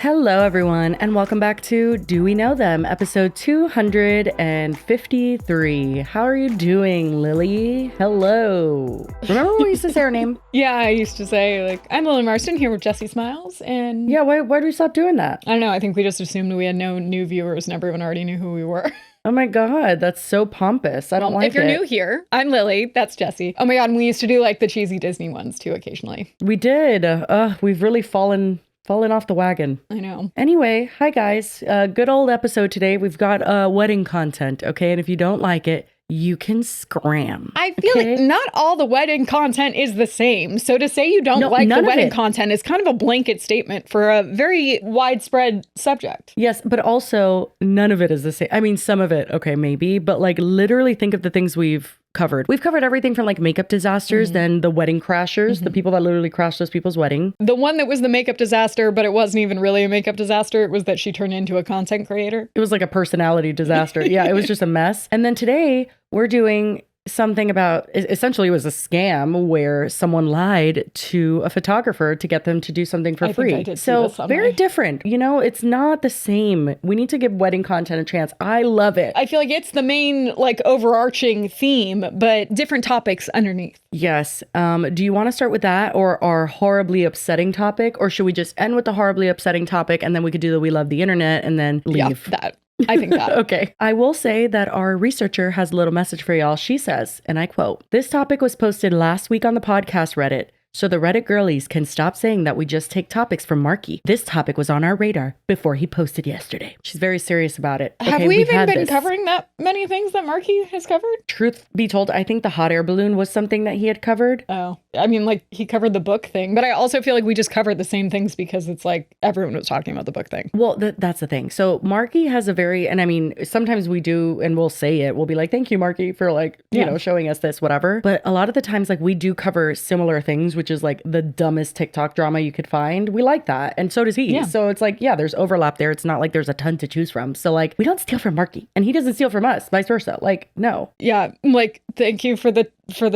Hello, everyone, and welcome back to Do We Know Them, episode 253. How are you doing, Lily? Hello. Remember when we used to say our name? Yeah, I used to say, like, I'm Lily Marston here with Jessie Smiles, and... Yeah, why did we stop doing that? I don't know, I think we just assumed we had no new viewers and everyone already knew who we were. Oh my god, that's so pompous. I don't like it. If you're new here, I'm Lily, that's Jessie. Oh my god, and we used to do, like, the cheesy Disney ones, too, occasionally. We did. We've really fallen off the wagon. I know. Anyway, hi guys. Good old episode today. We've got wedding content, okay? And if you don't like it, you can scram. I feel like not all the wedding content is the same. So to say you don't like the wedding content is kind of a blanket statement for a very widespread subject. Yes, but also none of it is the same. I mean, some of it, okay, maybe, but like literally think of the things we've covered. We've covered everything from like makeup disasters, then the wedding crashers, the people that literally crashed those people's wedding. The one that was the makeup disaster, but it wasn't even really a makeup disaster. It was that she turned into a content creator. It was like a personality disaster. Yeah, it was just a mess. And then today we're doing something about, essentially it was a scam where someone lied to a photographer to get them to do something for free. I did so see this very different. You know, it's not the same. We need to give wedding content a chance. I love it. I feel like it's the main like overarching theme, but different topics underneath. Yes. Do you want to start with that or our horribly upsetting topic? Or should we just end with the horribly upsetting topic and then we could do the we love the internet and then leave? Yeah, that. I think that. Okay. I will say that our researcher has a little message for y'all. She says, and I quote, "This topic was posted last week on the podcast Reddit, so the Reddit girlies can stop saying that we just take topics from Marky. This topic was on our radar before he posted yesterday." She's very serious about it. Have we even been covering that many things that Marky has covered? Truth be told, I think the hot air balloon was something that he had covered. Oh, I mean, like he covered the book thing, but I also feel like we just covered the same things because it's like everyone was talking about the book thing. Well, that's the thing. So Marky has a very, and I mean, sometimes we do, and we'll say it, we'll be like, thank you, Marky, for like, you know, showing us this, whatever. But a lot of the times, like we do cover similar things, which is like the dumbest TikTok drama you could find. We like that. And so does he. Yeah. So it's like, yeah, there's overlap there. It's not like there's a ton to choose from. So like, we don't steal from Marky and he doesn't steal from us, vice versa. Like, no. Yeah. Like, thank you for the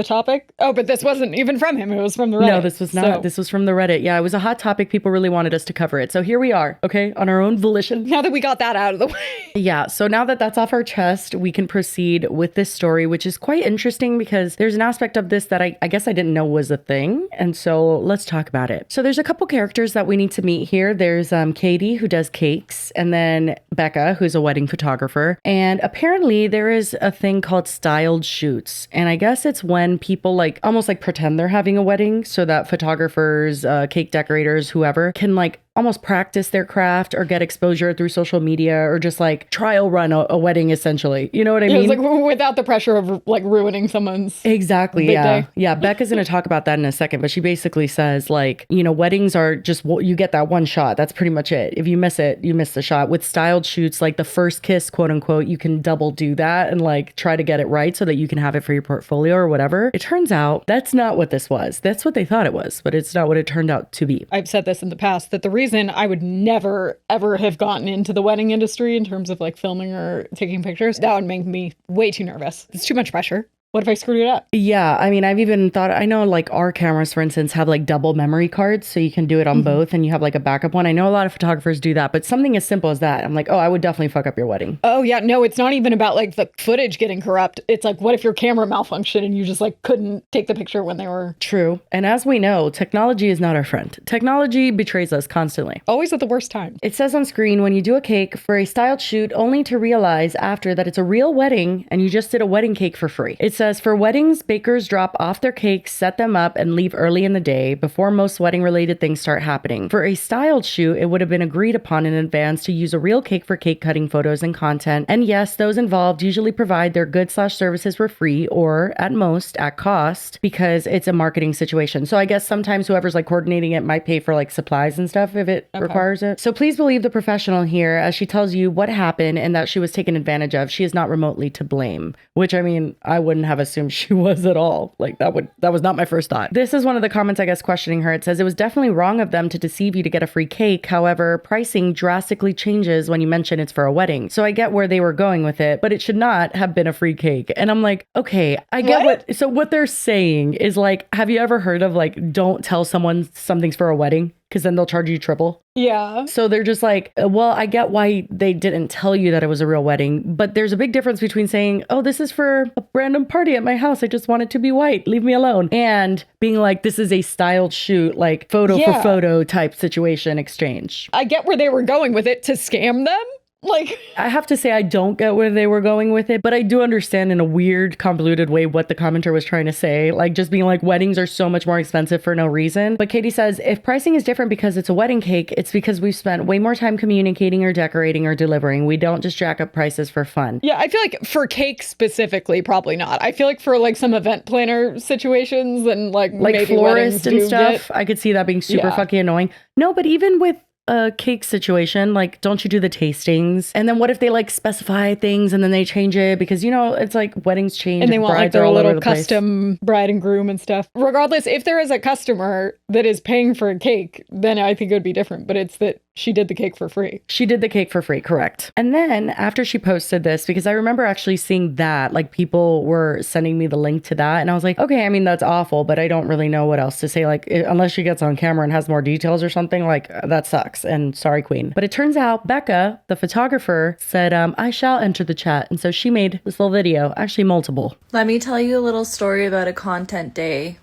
topic. Oh, but this wasn't even from him. It was from the Reddit. No, this was not. So. This was from the Reddit. Yeah, it was a hot topic. People really wanted us to cover it. So here we are, okay, on our own volition. Now that we got that out of the way. Yeah, so now that that's off our chest, we can proceed with this story, which is quite interesting because there's an aspect of this that I guess I didn't know was a thing. And so let's talk about it. So there's a couple characters that we need to meet here. There's Katie, who does cakes, and then Becca, who's a wedding photographer. And apparently there is a thing called styled shoots. And I guess it's when people like almost like pretend they're having a wedding so that photographers, cake decorators, whoever can like almost practice their craft or get exposure through social media or just like trial run a wedding essentially. You know what I mean? It's like without the pressure of like ruining someone's exactly. big Yeah. day. Yeah. Becca's going to talk about that in a second, but she basically says like, you know, weddings are just, you get that one shot. That's pretty much it. If you miss it, you miss the shot. With styled shoots, like the first kiss, quote unquote, you can double do that and like try to get it right so that you can have it for your portfolio or whatever. It turns out that's not what this was. That's what they thought it was, but it's not what it turned out to be. I've said this in the past that the reason I would never ever have gotten into the wedding industry in terms of like filming or taking pictures, that would make me way too nervous. It's too much pressure. What if I screwed it up? Yeah, I mean, I've even thought, I know like our cameras, for instance, have like double memory cards, so you can do it on both and you have like a backup one. I know a lot of photographers do that, but something as simple as that, I'm like, oh, I would definitely fuck up your wedding. Oh yeah, no, it's not even about like the footage getting corrupt. It's like, what if your camera malfunctioned and you just like couldn't take the picture when they were... True. And as we know, technology is not our friend. Technology betrays us constantly. Always at the worst time. It says on screen, when you do a cake for a styled shoot, only to realize after that it's a real wedding and you just did a wedding cake for free. It says for weddings, bakers drop off their cakes, set them up, and leave early in the day before most wedding-related things start happening. For a styled shoot, it would have been agreed upon in advance to use a real cake for cake cutting photos and content. And yes, those involved usually provide their goods/services for free or, at most, at cost because it's a marketing situation. So I guess sometimes whoever's like coordinating it might pay for like supplies and stuff if it requires it. So please believe the professional here as she tells you what happened and that she was taken advantage of. She is not remotely to blame, which I mean, I wouldn't have assumed she was at all. Like that was not my first thought. This is one of the comments, I guess, questioning her. It says, it was definitely wrong of them to deceive you to get a free cake. However, pricing drastically changes when you mention it's for a wedding. So I get where they were going with it, but it should not have been a free cake. And I'm like, okay, I get so what they're saying is like, have you ever heard of like, don't tell someone something's for a wedding? because then they'll charge you triple. Yeah. So they're just like, well, I get why they didn't tell you that it was a real wedding, but there's a big difference between saying, oh, this is for a random party at my house. I just want it to be white. Leave me alone. And being like, this is a styled shoot, like photo for photo type situation exchange. I get where they were going with it, to scam them. Like, I have to say, I don't get where they were going with it, but I do understand in a weird, convoluted way what the commenter was trying to say. Like, just being like, weddings are so much more expensive for no reason. But Katie says, if pricing is different because it's a wedding cake, it's because we've spent way more time communicating or decorating or delivering. We don't just jack up prices for fun. Yeah, I feel like for cake specifically, probably not. I feel like for like some event planner situations and like maybe florist and stuff, get... I could see that being super fucking annoying. No, but even with a cake situation, like, don't you do the tastings? And then what if they like specify things and then they change it? Because, you know, it's like weddings change and they want like their little custom place. Bride and groom and stuff. Regardless, if there is a customer that is paying for a cake, then I think it would be different. But it's that she did the cake for free. She did the cake for free, correct. And then after she posted this, because I remember actually seeing that, like people were sending me the link to that. And I was like, okay, I mean, that's awful, but I don't really know what else to say. Like, unless she gets on camera and has more details or something, like that sucks. And sorry, queen. But it turns out Becca, the photographer, said, I shall enter the chat. And so she made this little video, actually multiple. Let me tell you a little story about a content day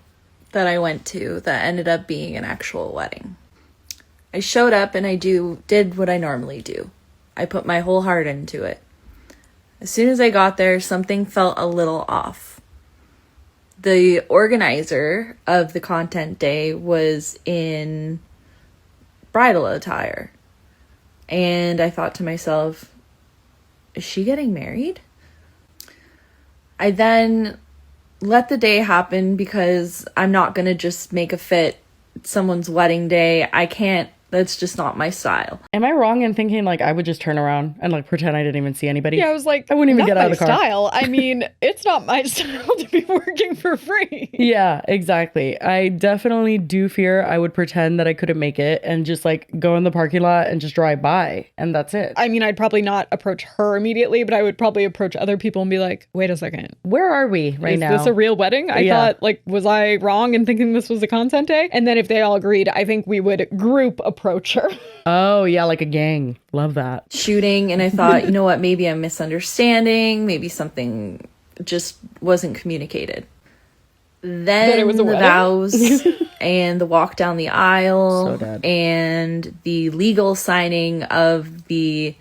that I went to that ended up being an actual wedding. I showed up and I did what I normally do. I put my whole heart into it. As soon as I got there, something felt a little off. The organizer of the content day was in bridal attire. And I thought to myself, is she getting married? I then let the day happen because I'm not going to just make a fit. It's someone's wedding day. I can't. That's just not my style. Am I wrong in thinking like I would just turn around and like pretend I didn't even see anybody? Yeah, I was like, I wouldn't even get out of the car. Style. I mean, it's not my style to be working for free. Yeah, exactly. I definitely do fear I would pretend that I couldn't make it and just like go in the parking lot and just drive by, and that's it. I mean, I'd probably not approach her immediately, but I would probably approach other people and be like, wait a second. Where are we right now? Is this a real wedding? I thought, like, was I wrong in thinking this was a content day? And then if they all agreed, I think we would group approach her. Oh, yeah, like a gang. Love that. Shooting, and I thought, you know what, maybe I'm misunderstanding. Maybe something just wasn't communicated. Then it was the wedding? vows and the walk down the aisle So and the legal signing of the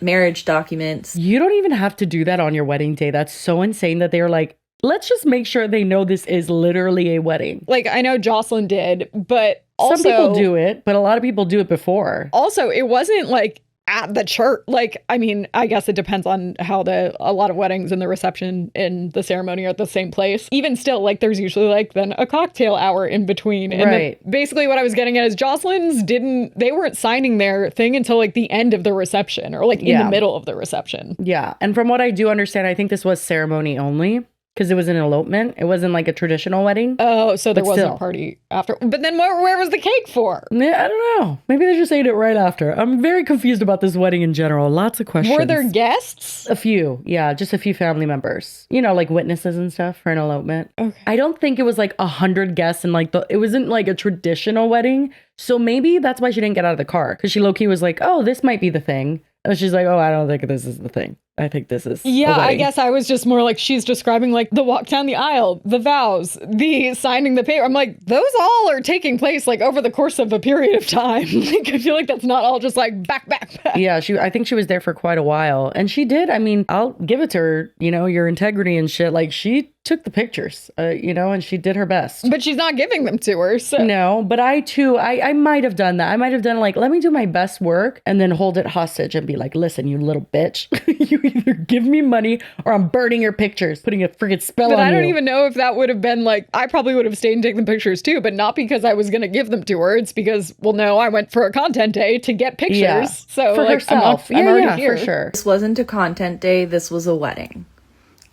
marriage documents. You don't even have to do that on your wedding day. That's so insane that they're like, let's just make sure they know this is literally a wedding. Like, I know Jocelyn did, but also... Some people do it, but a lot of people do it before. Also, it wasn't like at the church. Like, I mean, I guess it depends on how a lot of weddings and the reception and the ceremony are at the same place. Even still, like, there's usually like then a cocktail hour in between. And right. Basically what I was getting at is Jocelyn's they weren't signing their thing until like the end of the reception or like in the middle of the reception. Yeah. And from what I do understand, I think this was ceremony only. Because it was an elopement. It wasn't like a traditional wedding. Oh, so there wasn't a party after. But then where was the cake for? Yeah, I don't know. Maybe they just ate it right after. I'm very confused about this wedding in general. Lots of questions. Were there guests? A few. Yeah, just a few family members. You know, like witnesses and stuff for an elopement. Okay. I don't think it was like 100 guests and like it wasn't like a traditional wedding. So maybe that's why she didn't get out of the car. Because she low-key was like, oh, this might be the thing. And she's like, oh, I don't think this is the thing. I think this is yeah, I guess I was just more like she's describing like the walk down the aisle, the vows, the signing the paper. I'm like, those all are taking place like over the course of a period of time. Like, I feel like that's not all just like back. Yeah, I think she was there for quite a while. And she did. I mean, I'll give it to her, you know, your integrity and shit. Like, she took the pictures, you know, and she did her best. But she's not giving them to her, so. No, but I too, I might have done that. I might have done like, let me do my best work and then hold it hostage and be like, listen, you little bitch, you either give me money or I'm burning your pictures, putting a friggin' spell on you. But I don't even know if that would have been like, I probably would have stayed and taken the pictures too, but not because I was going to give them to her. It's because, well, no, I went for a content day to get pictures. Yeah. So for like, herself. I'm already here. For sure. This wasn't a content day. This was a wedding.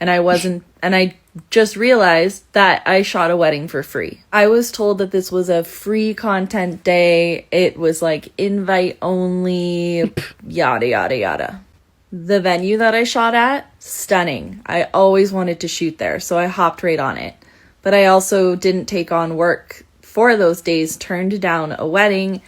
And I just realized that I shot a wedding for free. I was told that this was a free content day. It was like invite only, yada, yada, yada. The venue that I shot at, stunning. I always wanted to shoot there, so I hopped right on it. But I also didn't take on work for those days turned down a wedding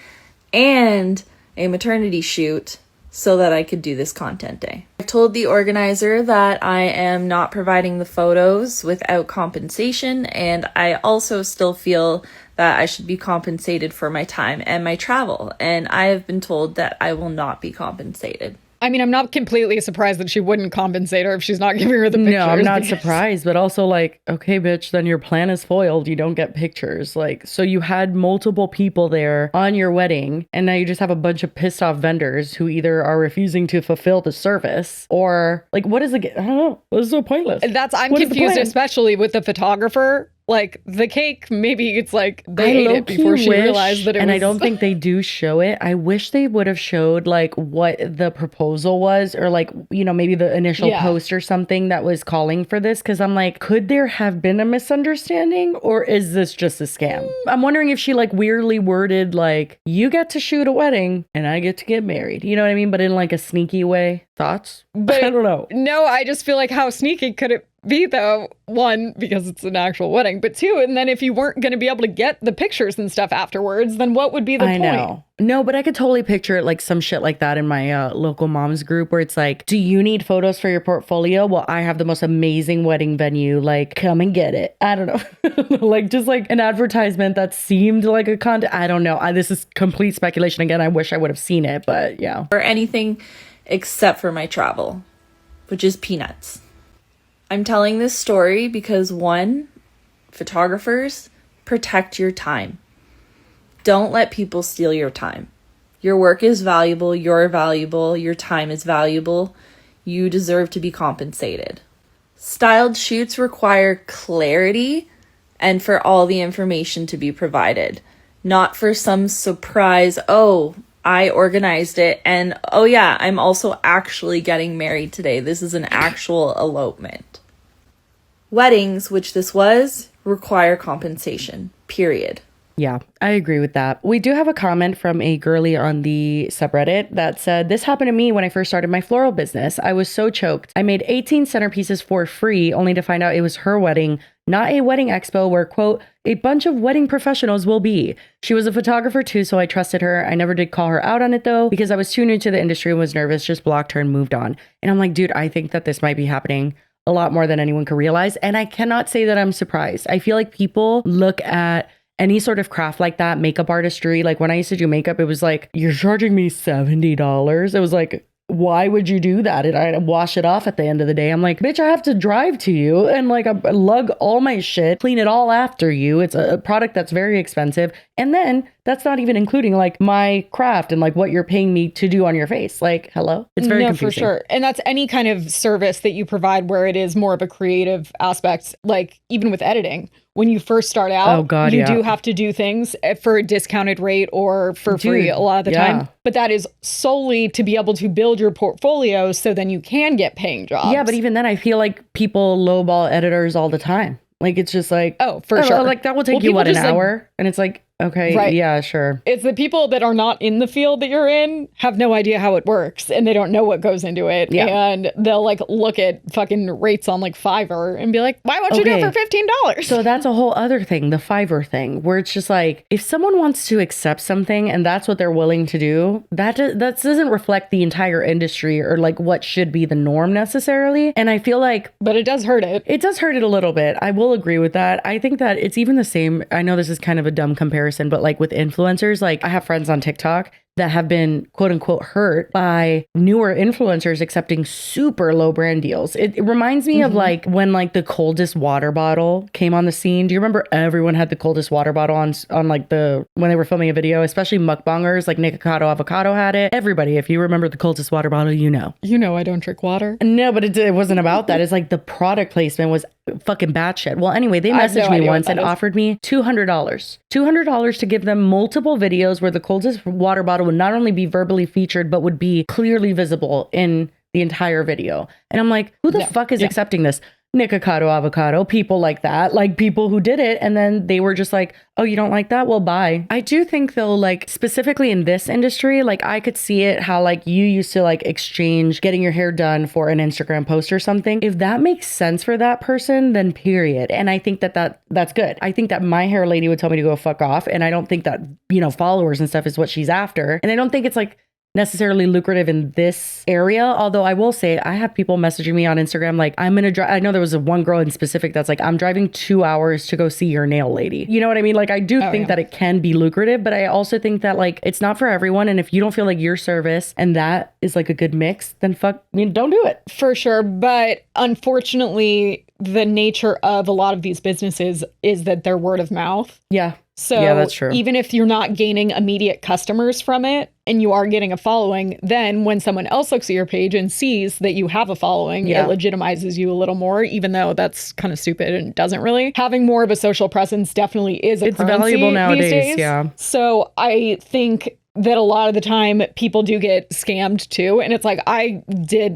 and a maternity shoot so that I could do this content day. I told the organizer that I am not providing the photos without compensation, and I also still feel that I should be compensated for my time and my travel, and I have been told that I will not be compensated. I mean, I'm not completely surprised that she wouldn't compensate her if she's not giving her the pictures. No, I'm not surprised, but also like, okay, bitch, then your plan is foiled. You don't get pictures. Like, so you had multiple people there on your wedding, and now you just have a bunch of pissed off vendors who either are refusing to fulfill the service or like, what is it? I don't know. This is so pointless. I'm confused, especially with the photographer. Like the cake, maybe it's like they ate it before she realized that it was. And I don't think they do show it. I wish they would have showed like what the proposal was, or like, you know, maybe the initial post or something that was calling for this. Cause I'm like, could there have been a misunderstanding, or is this just a scam? I'm wondering if she like weirdly worded like, you get to shoot a wedding and I get to get married. You know what I mean? But in like a sneaky way. Thoughts? But I don't know. No, I just feel like how sneaky could it be though? One, because it's an actual wedding, but two, and then if you weren't going to be able to get the pictures and stuff afterwards, then what would be the point? I know. No, but I could totally picture it like some shit like that in my local moms group where it's like, do you need photos for your portfolio? Well, I have the most amazing wedding venue. Like, come and get it. I don't know. Like just like an advertisement that seemed like a content. I don't know. This is complete speculation. Again, I wish I would have seen it, but yeah. Or anything except for my travel, which is peanuts. I'm telling this story because one, photographers, protect your time. Don't let people steal your time. Your work is valuable, you're valuable, your time is valuable. You deserve to be compensated. Styled shoots require clarity and for all the information to be provided, not for some surprise, oh, I organized it, and oh yeah, I'm also actually getting married today. This is an actual elopement. Weddings, which this was, require compensation, period. Yeah, I agree with that. We do have a comment from a girly on the subreddit that said, this happened to me when I first started my floral business. I was so choked. I made 18 centerpieces for free, only to find out it was her wedding, not a wedding expo where, quote, a bunch of wedding professionals will be. She was a photographer too, so I trusted her. I never did call her out on it though, because I was too new to the industry and was nervous, just blocked her and moved on. And I'm like, dude, I think that this might be happening a lot more than anyone could realize. And I cannot say that I'm surprised. I feel like people look at any sort of craft like that, makeup artistry. Like when I used to do makeup, it was like, you're charging me $70. It was like, why would you do that? And I wash it off at the end of the day. I'm like, bitch, I have to drive to you and like I lug all my shit, clean it all after you. It's a product that's very expensive. And then that's not even including like my craft and like what you're paying me to do on your face. Like, hello? It's very confusing. For sure. And that's any kind of service that you provide where it is more of a creative aspect, like even with editing. When you first start out, you do have to do things for a discounted rate or for free a lot of the time. But that is solely to be able to build your portfolio so then you can get paying jobs. Yeah, but even then I feel like people lowball editors all the time. Like it's just like, oh, for sure. Like that will take you an hour? And it's like, okay, right. Yeah, sure. It's the people that are not in the field that you're in have no idea how it works and they don't know what goes into it. Yeah. And they'll like look at fucking rates on like Fiverr and be like, why won't you do it for $15? So that's a whole other thing, the Fiverr thing, where it's just like, if someone wants to accept something and that's what they're willing to do, that doesn't reflect the entire industry or like what should be the norm necessarily. And I feel like... But it does hurt it. It does hurt it a little bit. I will agree with that. I think that it's even the same. I know this is kind of a dumb comparison, but like with influencers, like I have friends on TikTok that have been quote unquote hurt by newer influencers accepting super low brand deals. It reminds me of like when like the coldest water bottle came on the scene. Do you remember everyone had the coldest water bottle on like when they were filming a video, especially mukbangers like Nikocado Avocado had it. Everybody, if you remember the coldest water bottle, you know. You know I don't drink water. No, but it wasn't about that. It's like the product placement was fucking batshit. Well, anyway, they messaged me once and offered me $200. $200 to give them multiple videos where the coldest water bottle would not only be verbally featured, but would be clearly visible in the entire video. And I'm like, who the fuck is accepting this? Nikocado Avocado, people like that, like people who did it. And then they were just like, oh, you don't like that? Well, bye. I do think though, like specifically in this industry, like I could see it how like you used to like exchange getting your hair done for an Instagram post or something. If that makes sense for that person, then period. And I think that's good. I think that my hair lady would tell me to go fuck off. And I don't think that, followers and stuff is what she's after. And I don't think it's like necessarily lucrative in this area. Although I will say I have people messaging me on Instagram like, I'm gonna drive. I know there was one girl in specific that's like, I'm driving 2 hours to go see your nail lady. You know what I mean? Like I do think that it can be lucrative, but I also think that like it's not for everyone. And if you don't feel like your service and that is like a good mix, then don't do it. For sure. But unfortunately, the nature of a lot of these businesses is that they're word of mouth. Yeah. So yeah, that's true. Even if you're not gaining immediate customers from it and you are getting a following, then when someone else looks at your page and sees that you have a following, it legitimizes you a little more, even though that's kind of stupid and doesn't really. Having more of a social presence definitely is a currency valuable nowadays, these days. Yeah. So I think that a lot of the time people do get scammed too. And it's like, I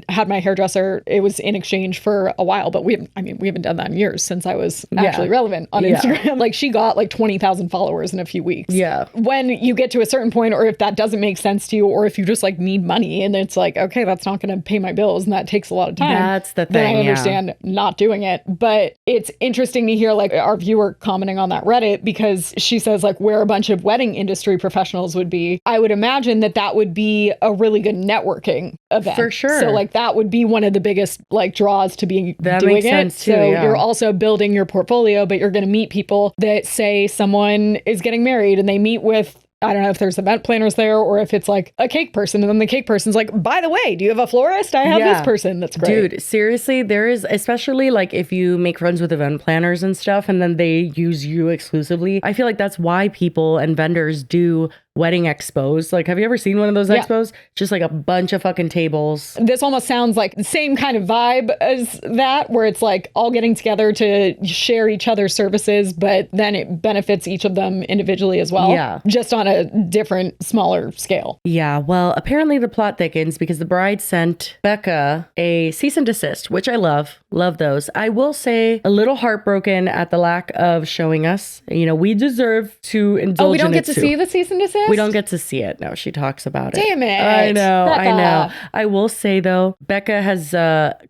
had my hairdresser, it was in exchange for a while, but we haven't done that in years since I was actually relevant on Instagram. Like she got like 20,000 followers in a few weeks. Yeah. When you get to a certain point, or if that doesn't make sense to you, or if you just like need money and it's like, okay, that's not going to pay my bills and that takes a lot of time. That's the thing. Then I understand not doing it. But it's interesting to hear like our viewer commenting on that Reddit, because she says like where a bunch of wedding industry professionals would be. I would imagine that would be a really good networking event. For sure. So like that would be one of the biggest like draws to be that doing makes it. Sense too, so yeah. You're also building your portfolio, but you're going to meet people that say someone is getting married and they meet with, I don't know if there's event planners there or if it's like a cake person. And then the cake person's like, by the way, do you have a florist? I have this person. That's great. Dude, seriously, there is, especially like if you make friends with event planners and stuff and then they use you exclusively. I feel like that's why people and vendors do wedding expos. Like, have you ever seen one of those expos? Just like a bunch of fucking tables. This almost sounds like the same kind of vibe as that, where it's like all getting together to share each other's services, but then it benefits each of them individually as well. Yeah. Just on a different, smaller scale. Yeah. Well, apparently the plot thickens because the bride sent Becca a cease and desist, which I love. Love those. I will say a little heartbroken at the lack of showing us. We deserve to indulge in it. Oh, we don't get to see the cease and desist? We don't get to see it. No, she talks about it. Damn it. I know. Becca. I know. I will say, though, Becca has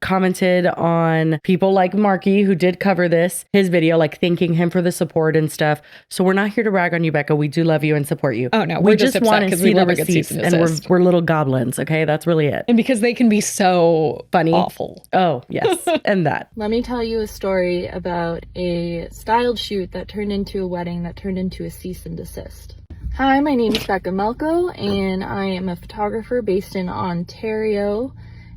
commented on people like Marky, who did cover his video, like thanking him for the support and stuff. So we're not here to rag on you, Becca. We do love you and support you. Oh, no. We We're just want to see the receipts. And we're little goblins. Okay. That's really it. And because they can be so funny. Awful. Oh, yes. And that. Let me tell you a story about a styled shoot that turned into a wedding that turned into a cease and desist. Hi, my name is Becca Melko, and I am a photographer based in Ontario,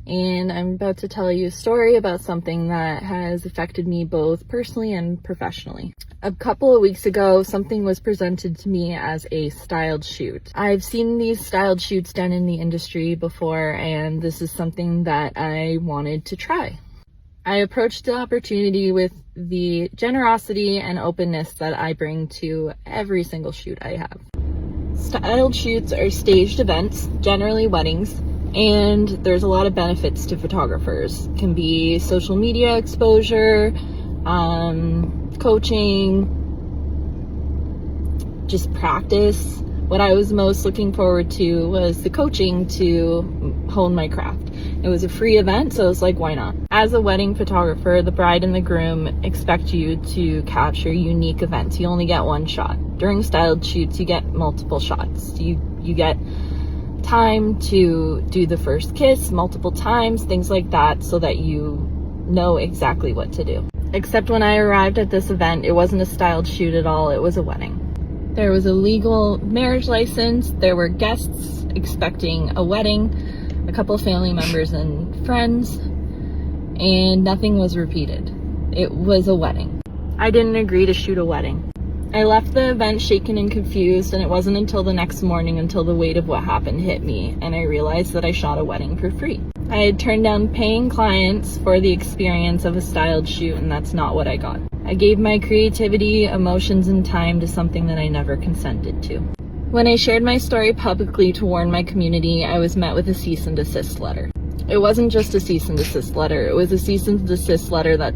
and I'm about to tell you a story about something that has affected me both personally and professionally. A couple of weeks ago, something was presented to me as a styled shoot. I've seen these styled shoots done in the industry before, and this is something that I wanted to try. I approached the opportunity with the generosity and openness that I bring to every single shoot I have. Styled shoots are staged events, generally weddings, and there's a lot of benefits to photographers. It can be social media exposure, coaching, just practice. What I was most looking forward to was the coaching to hone my craft. It was a free event, so it's like, why not? As a wedding photographer, the bride and the groom expect you to capture unique events. You only get one shot. During styled shoots, you get multiple shots. You get time to do the first kiss multiple times, things like that, so that you know exactly what to do. Except when I arrived at this event, it wasn't a styled shoot at all, it was a wedding. There was a legal marriage license, there were guests expecting a wedding, a couple family members and friends, and nothing was repeated. It was a wedding. I didn't agree to shoot a wedding. I left the event shaken and confused, and it wasn't until the next morning until the weight of what happened hit me, and I realized that I shot a wedding for free. I had turned down paying clients for the experience of a styled shoot, and that's not what I got. I gave my creativity, emotions, and time to something that I never consented to. When I shared my story publicly to warn my community, I was met with a cease and desist letter. It wasn't just a cease and desist letter. It was a cease and desist letter that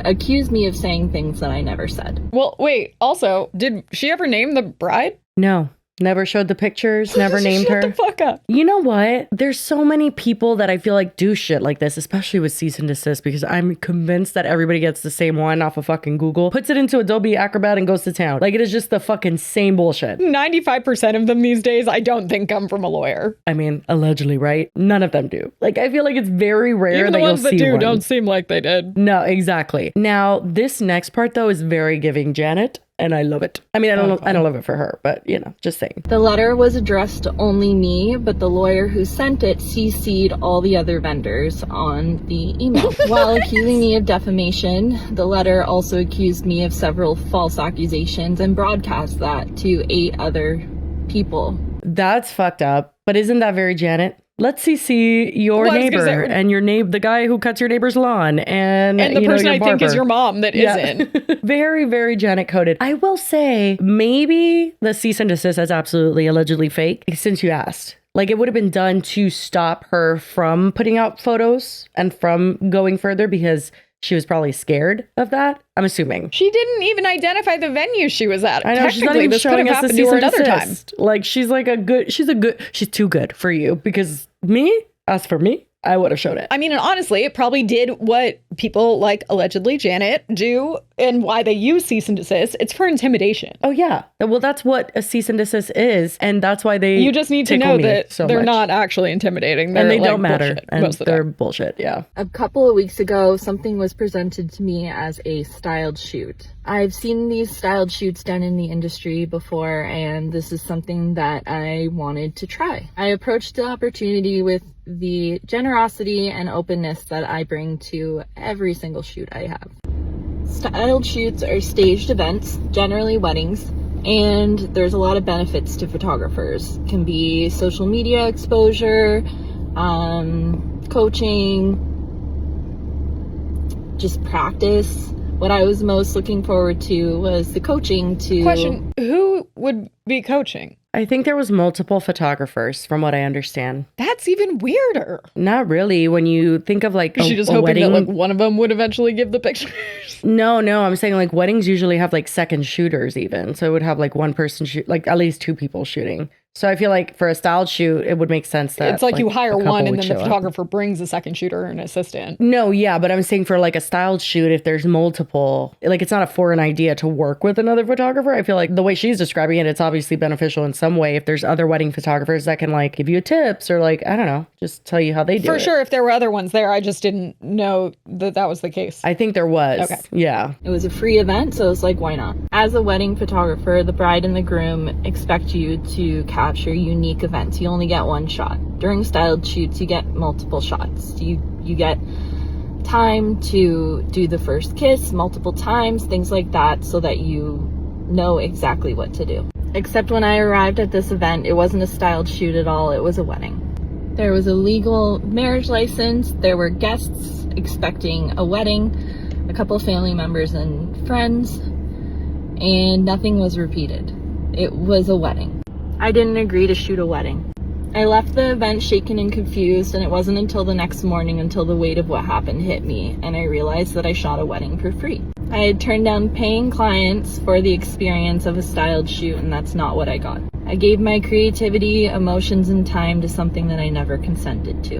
accused me of saying things that I never said. Well, wait, also, did she ever name the bride? No. Never showed the pictures, never named her. Shut the fuck up. You know what? There's so many people that I feel like do shit like this, especially with cease and desist, because I'm convinced that everybody gets the same one off of fucking Google, puts it into Adobe Acrobat and goes to town. Like, it is just the fucking same bullshit. 95% of them these days, I don't think come from a lawyer. I mean, allegedly, right? None of them do. Like, I feel like it's very rare Even that the ones you'll that see do one. don't seem like they did. No, exactly. Now, this next part, though, is very giving Janet. And I love it. I mean, I don't love it for her, but, you know, just saying. The letter was addressed to only me, but the lawyer who sent it CC'd all the other vendors on the email. While accusing me of defamation, the letter also accused me of several false accusations and broadcast that to 8 other people. That's fucked up. But isn't that very Janet? Let's see your neighbor and the guy who cuts your neighbor's lawn and the person I think is your mom that isn't. Very, very Janet coded. I will say maybe the cease and desist is absolutely allegedly fake, since you asked. Like, it would have been done to stop her from putting out photos and from going further because she was probably scared of that. I'm assuming. She didn't even identify the venue she was at. I know, she's not even this showing us the happened to her another time. desist. Like, she's too good for you, because as for me, I would have showed it. I mean, and honestly, it probably did what people like allegedly Janet do and why they use cease and desist. It's for intimidation. Oh, yeah. Well, that's what a cease and desist is. And that's why they You just need to know that they're much. Not actually intimidating. They're and they like don't matter. Bullshit, and most of they're them. bullshit, yeah. A couple of weeks ago, something was presented to me as a styled shoot. I've seen these styled shoots done in the industry before, and this is something that I wanted to try. I approached the opportunity with the generosity and openness that I bring to every single shoot I have. Styled shoots are staged events, generally weddings, and there's a lot of benefits to photographers. It can be social media exposure, coaching, just practice. What I was most looking forward to was the coaching to... Question, who would be coaching? I think there was multiple photographers, from what I understand. That's even weirder. Not really. When you think of like Is she just a hoping wedding, that like one of them would eventually give the pictures? No, I'm saying like weddings usually have like second shooters even. So it would have like one person shoot, like at least 2 people shooting. So I feel like for a styled shoot, it would make sense that It's like you hire one and then the show up. photographer brings a second shooter and an assistant. No, yeah, but I'm saying for like a styled shoot, if there's multiple, like it's not a foreign idea to work with another photographer. I feel like the way she's describing it, it's obviously beneficial in some way. If there's other wedding photographers that can like give you tips or like, I don't know, just tell you how they do it. For sure, if there were other ones there, I just didn't know that that was the case. I think there was. Okay. Yeah. It was a free event, so it's like, why not? As a wedding photographer, the bride and the groom expect you to capture unique events. You only get one shot. During styled shoots, you get multiple shots. You get time to do the first kiss multiple times, things like that, so that you know exactly what to do. Except when I arrived at this event, it wasn't a styled shoot at all. It was a wedding. There was a legal marriage license. There were guests expecting a wedding, a couple family members and friends, and nothing was repeated. It was a wedding. I didn't agree to shoot a wedding. I left the event shaken and confused, and it wasn't until the next morning until the weight of what happened hit me, and I realized that I shot a wedding for free. I had turned down paying clients for the experience of a styled shoot, and that's not what I got. I gave my creativity, emotions, and time to something that I never consented to.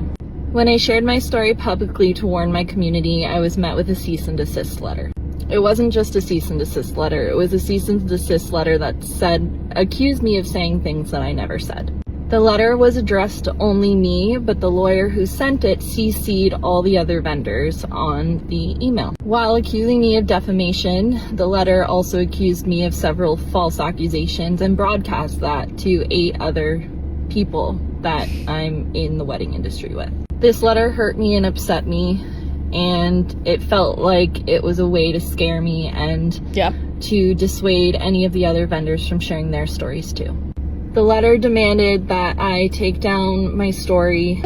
When I shared my story publicly to warn my community, I was met with a cease and desist letter. It wasn't just a cease and desist letter. It was a cease and desist letter that accused me of saying things that I never said. The letter was addressed to only me, but the lawyer who sent it CC'd all the other vendors on the email. While accusing me of defamation, the letter also accused me of several false accusations and broadcast that to 8 other people that I'm in the wedding industry with. This letter hurt me and upset me, and it felt like it was a way to scare me and to dissuade any of the other vendors from sharing their stories too. The letter demanded that I take down my story,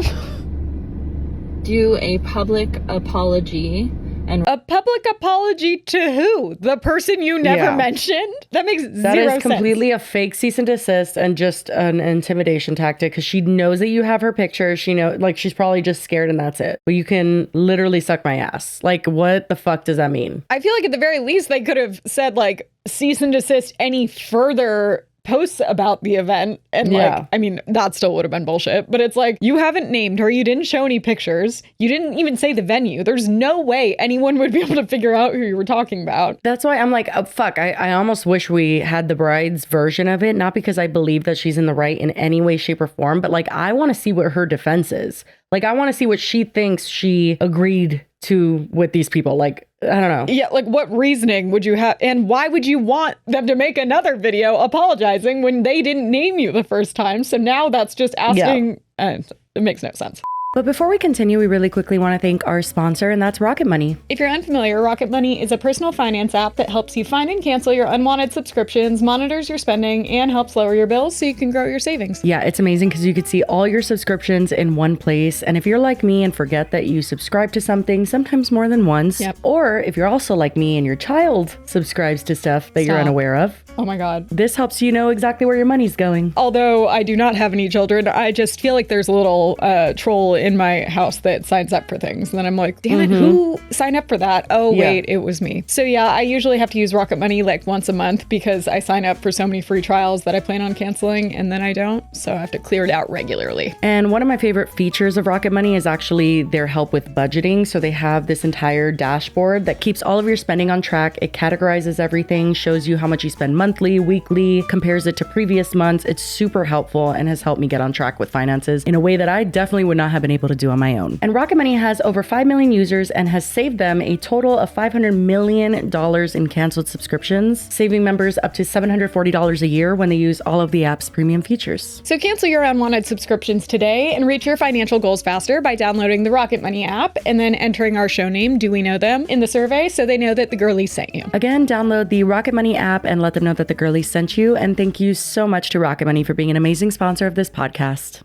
do a public apology, And A public apology to who? The person you never mentioned? That makes zero sense. That is completely a fake cease and desist and just an intimidation tactic because she knows that you have her picture. She knows, like, she's probably just scared and that's it. But you can literally suck my ass. Like, what the fuck does that mean? I feel like at the very least they could have said, like, cease and desist any further posts about the event. And like, I mean, that still would have been bullshit. But it's like, you haven't named her. You didn't show any pictures. You didn't even say the venue. There's no way anyone would be able to figure out who you were talking about. That's why I'm like, oh, fuck. I almost wish we had the bride's version of it. Not because I believe that she's in the right in any way, shape, or form. But like, I want to see what her defense is. Like, I want to see what she thinks she agreed to with these people. Like, I don't know. Yeah, like what reasoning would you have? And why would you want them to make another video apologizing when they didn't name you the first time? So now that's just asking, it makes no sense. But before we continue, we really quickly want to thank our sponsor, and that's Rocket Money. If you're unfamiliar, Rocket Money is a personal finance app that helps you find and cancel your unwanted subscriptions, monitors your spending, and helps lower your bills so you can grow your savings. Yeah, it's amazing because you could see all your subscriptions in one place. And if you're like me and forget that you subscribe to something, sometimes more than once, or if you're also like me and your child subscribes to stuff that you're unaware of, oh my God, this helps you know exactly where your money's going. Although I do not have any children, I just feel like there's a little troll in my house that signs up for things. And then I'm like, damn it, who signed up for that? Oh, wait, it was me. So yeah, I usually have to use Rocket Money like once a month because I sign up for so many free trials that I plan on canceling and then I don't. So I have to clear it out regularly. And one of my favorite features of Rocket Money is actually their help with budgeting. So they have this entire dashboard that keeps all of your spending on track. It categorizes everything, shows you how much you spend monthly, weekly, compares it to previous months. It's super helpful and has helped me get on track with finances in a way that I definitely would not have been able to do on my own. And Rocket Money has over 5 million users and has saved them a total of $500 million in canceled subscriptions, saving members up to $740 a year when they use all of the app's premium features. So cancel your unwanted subscriptions today and reach your financial goals faster by downloading the Rocket Money app and then entering our show name, Do We Know Them, in the survey so they know that the Girlies sent you. Again, download the Rocket Money app and let them know that the Girlies sent you. And thank you so much to Rocket Money for being an amazing sponsor of this podcast.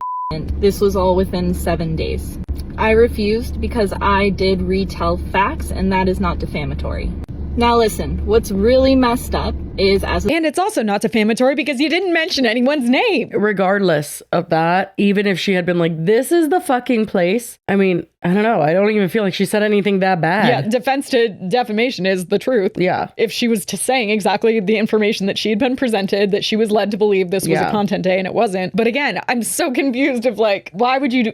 this was all within 7 days. I refused because I did retell facts, and that is not defamatory. Now listen, what's really messed up is and it's also not defamatory because you didn't mention anyone's name. Regardless of that, even if she had been like, this is the fucking place. I mean, I don't know. I don't even feel like she said anything that bad. Yeah, defense to defamation is the truth. Yeah. If she was to saying exactly the information that she had been presented, that she was led to believe this was a content day and it wasn't. But again, I'm so confused of like, why would you do...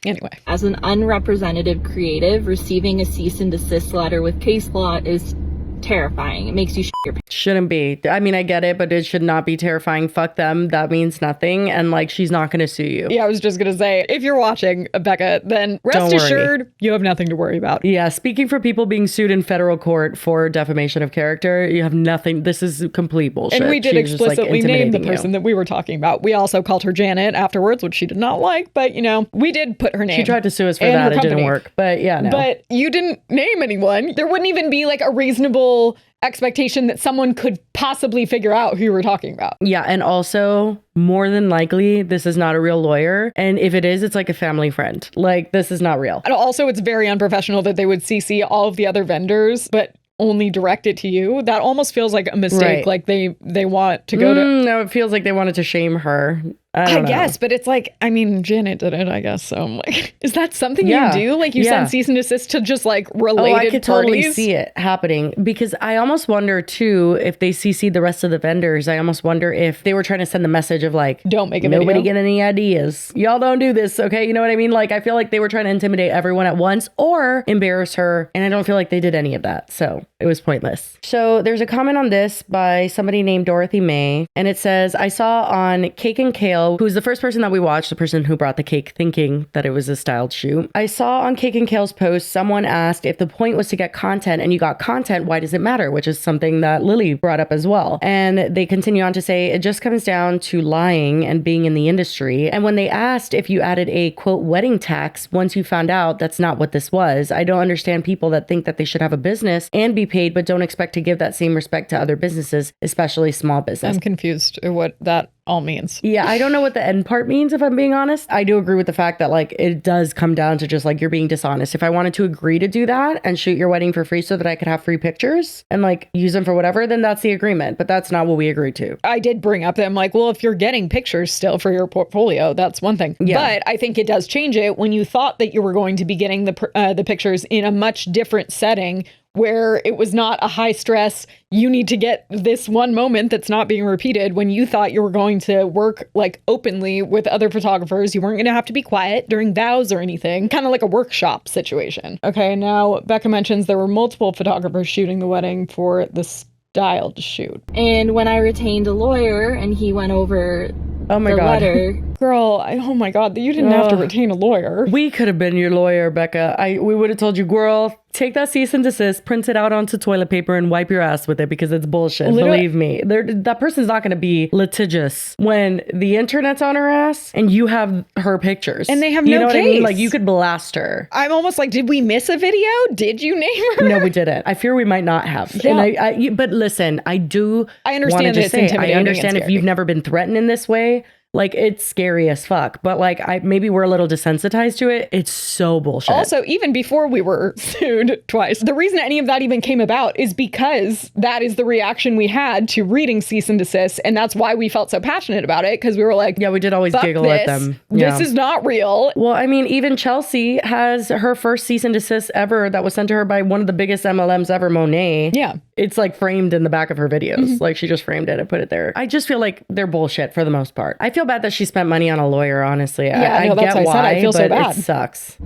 Anyway. As an unrepresentative creative, receiving a cease and desist letter with case law is terrifying. It makes you shit your pants. Shouldn't be. I mean, I get it, but it should not be terrifying. Fuck them. That means nothing. And like, she's not going to sue you. Yeah, I was just going to say, if you're watching, Becca, then rest assured, you have nothing to worry about. Yeah, speaking for people being sued in federal court for defamation of character, you have nothing. This is complete bullshit. And we did explicitly name the person that we were talking about. We also called her Janet afterwards, which she did not like, but you know, we did put her name. She tried to sue us for that. It didn't work. But yeah, no. But you didn't name anyone. There wouldn't even be like a reasonable expectation that someone could possibly figure out who you were talking about. Yeah, and also, more than likely, this is not a real lawyer. And if it is, it's like a family friend. Like, this is not real. And also, it's very unprofessional that they would CC all of the other vendors, but only direct it to you. That almost feels like a mistake. Right. Like they want to go to... No, it feels like they wanted to shame her. I guess, but it's like, I mean, Janet did it, I guess. So I'm like, is that something you do? Like you send cease and desist to just like related I could parties? Totally see it happening because I almost wonder too, if they CC'd the rest of the vendors, I almost wonder if they were trying to send the message of like, don't make a nobody video. Get any ideas. Y'all don't do this. Okay. You know what I mean? Like, I feel like they were trying to intimidate everyone at once or embarrass her. And I don't feel like they did any of that. So it was pointless. So there's a comment on this by somebody named Dorothy May. And it says, I saw on Cake and Kale, who's the first person that we watched, the person who brought the cake thinking that it was a styled shoot. I saw on Cake and Kale's post, someone asked if the point was to get content and you got content, why does it matter? Which is something that Lily brought up as well. And they continue on to say, it just comes down to lying and being in the industry. And when they asked if you added a quote wedding tax, once you found out that's not what this was, I don't understand people that think that they should have a business and be paid, but don't expect to give that same respect to other businesses, especially small business. I'm confused at what that all means. Yeah, I don't know what the end part means, if I'm being honest. I do agree with the fact that like it does come down to just like you're being dishonest. If I wanted to agree to do that and shoot your wedding for free so that I could have free pictures and like use them for whatever, then that's the agreement. But that's not what we agreed to. I did bring up that I'm like, well, if you're getting pictures still for your portfolio, that's one thing. Yeah. But I think it does change it when you thought that you were going to be getting the pictures in a much different setting where it was not a high stress, you need to get this one moment that's not being repeated, when you thought you were going to work like openly with other photographers. You weren't going to have to be quiet during vows or anything, kind of like a workshop situation. Okay, now Becca mentions there were multiple photographers shooting the wedding for the styled shoot. And when I retained a lawyer and he went over Oh my the God. letter, Girl, oh my God, you didn't have to retain a lawyer. We could have been your lawyer, Becca. We would have told you, girl, take that cease and desist, print it out onto toilet paper and wipe your ass with it because it's bullshit. Literally. Believe me. That person's not going to be litigious when the internet's on her ass and you have her pictures. And they have you no know what I case. mean? Like you could blast her. I'm almost like, did we miss a video? Did you name her? No, we didn't. I fear we might not have. Yeah. And but listen, I I understand wanna just it's say, intimidating I and understand if scary. you've never been threatened in this way. Like, it's scary as fuck. But, like, maybe we're a little desensitized to it. It's so bullshit. Also, even before we were sued twice, the reason any of that even came about is because that is the reaction we had to reading cease and desist. And that's why we felt so passionate about it, because we were like, yeah, we did always fuck giggle this. at them. Yeah. This is not real. Well, I mean, even Chelsea has her first cease and desist ever that was sent to her by one of the biggest MLMs ever, Monet. Yeah. It's like framed in the back of her videos. Like she just framed it and put it there. I just feel like they're bullshit for the most part. I feel bad that she spent money on a lawyer, honestly. Yeah, I no, that's get what I said. why, I feel so but bad. it sucks.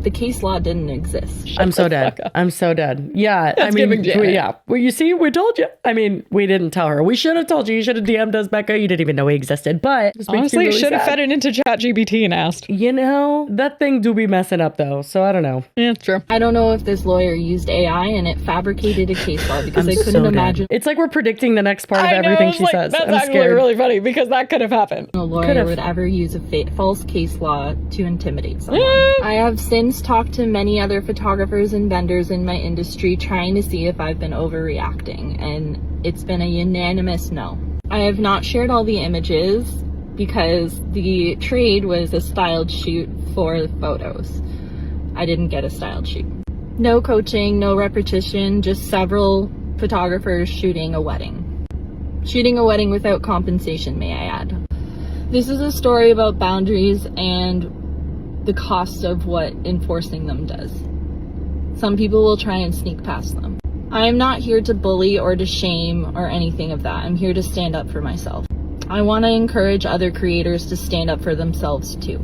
the case law didn't exist. I'm so dead. I'm so dead. Yeah. I mean, giving Janet. yeah. Well, you see, we told you. I mean, we didn't tell her. We should have told you. You should have DM'd us, Becca. You didn't even know we existed. But this makes me Honestly, really should have sad. fed it into ChatGPT and asked. You know, that thing do be messing up though. So I don't know. Yeah, it's true. I don't know if this lawyer used AI and it fabricated a case law because I'm I couldn't so dead. imagine It's like we're predicting the next part of I know, everything it's she like, says. That's I'm actually scared. really funny because that could have happened. a lawyer Could've. would ever use a false case law to intimidate someone. I have since talked to many other photographers and vendors in my industry trying to see if I've been overreacting, and it's been a unanimous no. I have not shared all the images because the trade was a styled shoot for the photos. I didn't get a styled shoot. No coaching, no repetition, just several photographers shooting a wedding. Shooting a wedding without compensation, may I add. This is a story about boundaries and the cost of what enforcing them does. Some people will try and sneak past them. I am not here to bully or to shame or anything of that. I'm here to stand up for myself. I want to encourage other creators to stand up for themselves too.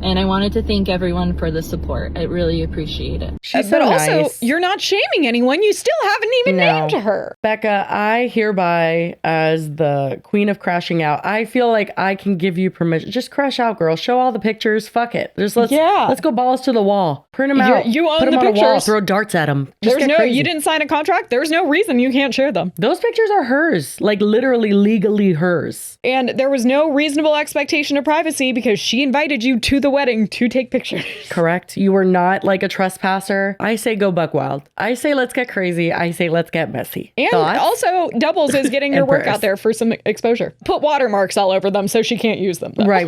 And I wanted to thank everyone for the support. I really appreciate it. She's But so also, nice. you're not shaming anyone. You still haven't even No. named her. Becca, I hereby, as the queen of crashing out, I feel like I can give you permission. Just crash out, girl. Show all the pictures. Fuck it. Just let's go balls to the wall. Print them out. You own Put them the on a wall. pictures. Throw darts at them. You didn't sign a contract. There's no reason you can't share them. Those pictures are hers. Like literally, legally hers. And there was no reasonable expectation of privacy because she invited you to the wedding to take pictures. Correct. You were not like a trespasser. I say go buck wild. I say let's get crazy. I say let's get messy. And Thoughts? also, doubles is getting your And work prayers. out there for some exposure. Put watermarks all over them so she can't use them. though. Right.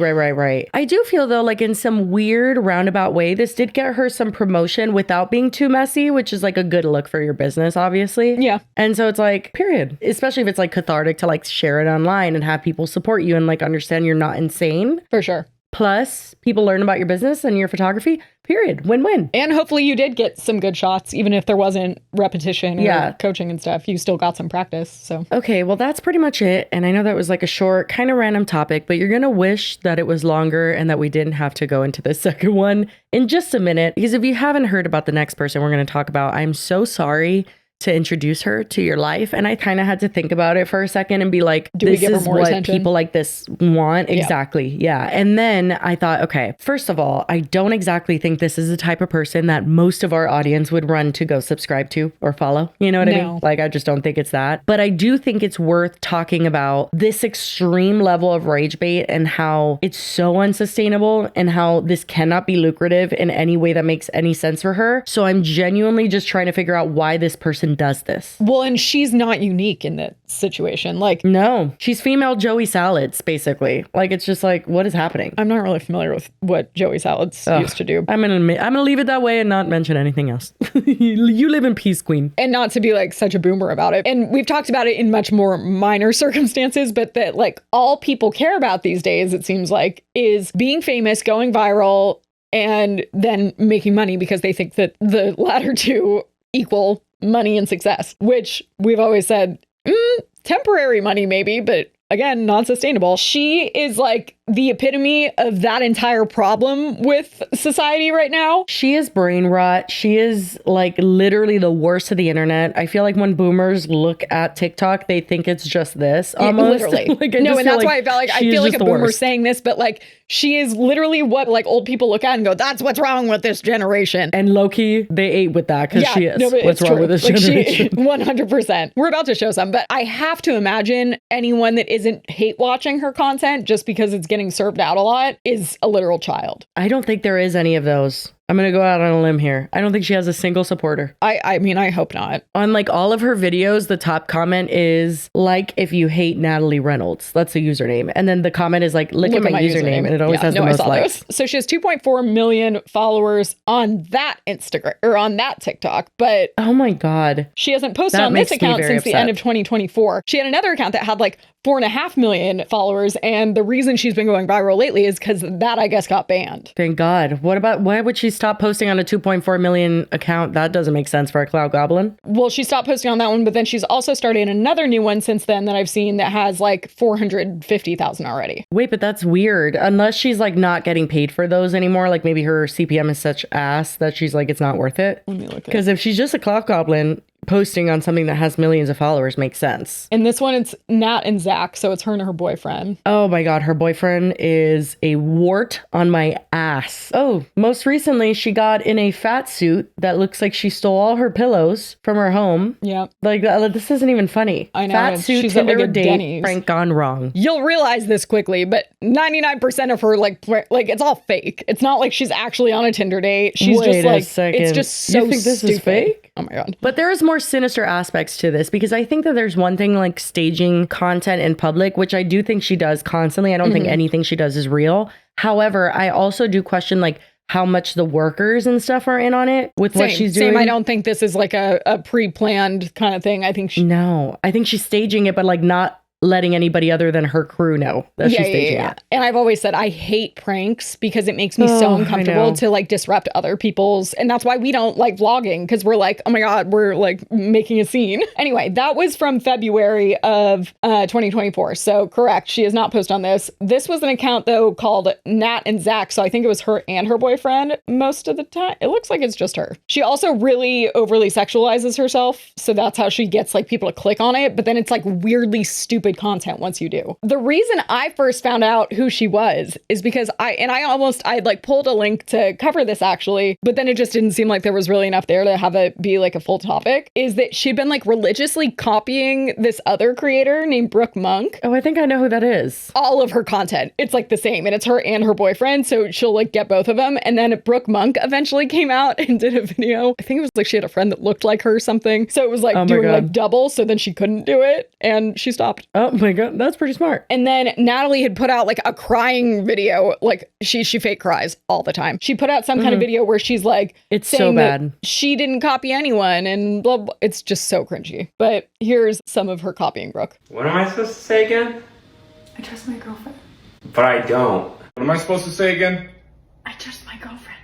I do feel though, like in some weird roundabout way, this did get her some promotion without being too messy, which is like a good look for your business, obviously. Yeah. And so it's like, period. Especially if it's like cathartic to like share it online and have people support you and like understand you're not insane. For sure. Plus, people learn about your business and your photography. Period. Win-win. And hopefully you did get some good shots, even if there wasn't repetition or coaching and stuff. You still got some practice. So Okay, well, that's pretty much it. And I know that was like a short, kind of random topic, but you're going to wish that it was longer and that we didn't have to go into the second one in just a minute. Because if you haven't heard about the next person we're going to talk about, I'm so sorry to introduce her to your life. And I kind of had to think about it for a second and be like, Do we this give her is more what attention? people like this want. Exactly. Yeah. And then I thought, okay, first of all, I don't exactly think this is the type of person that most of our audience would run to go subscribe to or follow. You know what I No. mean? Like, I just don't think it's that. But I do think it's worth talking about this extreme level of rage bait and how it's so unsustainable and how this cannot be lucrative in any way that makes any sense for her. So I'm genuinely just trying to figure out why this person person does this. Well, and she's not unique in that situation. Like, No, she's female Joey Salads, basically. Like, it's just like, what is happening? I'm not really familiar with what Joey Salads used to do. I'm gonna leave it that way and not mention anything else. You live in peace, queen. And not to be like such a boomer about it. And we've talked about it in much more minor circumstances, but that like all people care about these days, it seems like, is being famous, going viral, and then making money because they think that the latter two equal money and success, which we've always said, temporary money maybe, but again, not sustainable. She is like the epitome of that entire problem with society right now. She is brain rot. She is like literally the worst of the internet. I feel like when boomers look at TikTok, they think it's just this almost. Literally. Like, no, and that's why I feel like a boomer worst. saying this, but like she is literally what like old people look at and go, that's what's wrong with this generation. And low-key, they ate with that because she is. No, but What's it's wrong true. with this Like generation? 100%. We're about to show some, but I have to imagine anyone that isn't hate watching her content just because it's getting served out a lot is a literal child. I don't think there is any of those. I'm going to go out on a limb here. I don't think she has a single supporter. I mean, I hope not. On like all of her videos, the top comment is like, if you hate Natalie Reynolds, that's the username. And then the comment is like, look at my username. And it always has the most likes. So she has 2.4 million followers on that Instagram or on that TikTok. But oh my God. she hasn't posted That on this makes me account very since the end of 2024. She had another account that had like 4.5 million followers. And the reason she's been going viral lately is because that, I guess, got banned. Thank God. Why would she stop posting on a 2.4 million account? That doesn't make sense for a cloud goblin. Well, she stopped posting on that one, but then she's also started another new one since then that I've seen that has like 450,000 already. Wait, but that's weird. Unless she's like not getting paid for those anymore. Like maybe her CPM is such ass that she's like, it's not worth it. Let me look at it. Because if she's just a cloud goblin, posting on something that has millions of followers makes sense. And this one, it's Nat and Zach, so it's her and her boyfriend. Oh my God, her boyfriend is a wart on my ass. Oh, most recently she got in a fat suit that looks like she stole all her pillows from her home. Yeah. Like, this isn't even funny. I know. Fat suit, She's at, Tinder like, a date, Denny's. prank gone wrong. You'll realize this quickly, but 99% of her, like it's all fake. It's not like she's actually on a Tinder date. She's Wait just a like, second. it's just so You think this stupid. is fake? Oh my God. But there is more sinister aspects to this because I think that there's one thing like staging content in public, which I do think she does constantly. I don't think anything she does is real. However, I also do question like how much the workers and stuff are in on it with what she's doing. I don't think this is like a pre-planned kind of thing. I think I think she's staging it, but like not letting anybody other than her crew know that she's staging it. And I've always said I hate pranks because it makes me so uncomfortable to like disrupt other people's. And that's why we don't like vlogging, because we're like, oh my God, we're like making a scene. Anyway, that was from February of 2024. So correct. She has not posted on this. This was an account though called Nat and Zach. So I think it was her and her boyfriend most of the time. It looks like it's just her. She also really overly sexualizes herself. So that's how she gets like people to click on it. But then it's like weirdly stupid content once you do. The reason I first found out who she was is because I like pulled a link to cover this actually, but then it just didn't seem like there was really enough there to have it be like a full topic, is that she'd been like religiously copying this other creator named Brooke Monk. Oh, I think I know who that is. All of her content. It's like the same, and it's her and her boyfriend, so she'll like get both of them. And then Brooke Monk eventually came out and did a video. I think it was like she had a friend that looked like her or something. So it was like doing like double, so then she couldn't do it and she stopped. Oh my God, that's pretty smart. And then Natalie had put out like a crying video, like she fake cries all the time. She put out some kind of video where she's like, it's saying so bad. She didn't copy anyone and blah, blah. It's just so cringy. But here's some of her copying Brooke. What am I supposed to say again? I trust my girlfriend. But I don't. What am I supposed to say again? I trust my girlfriend.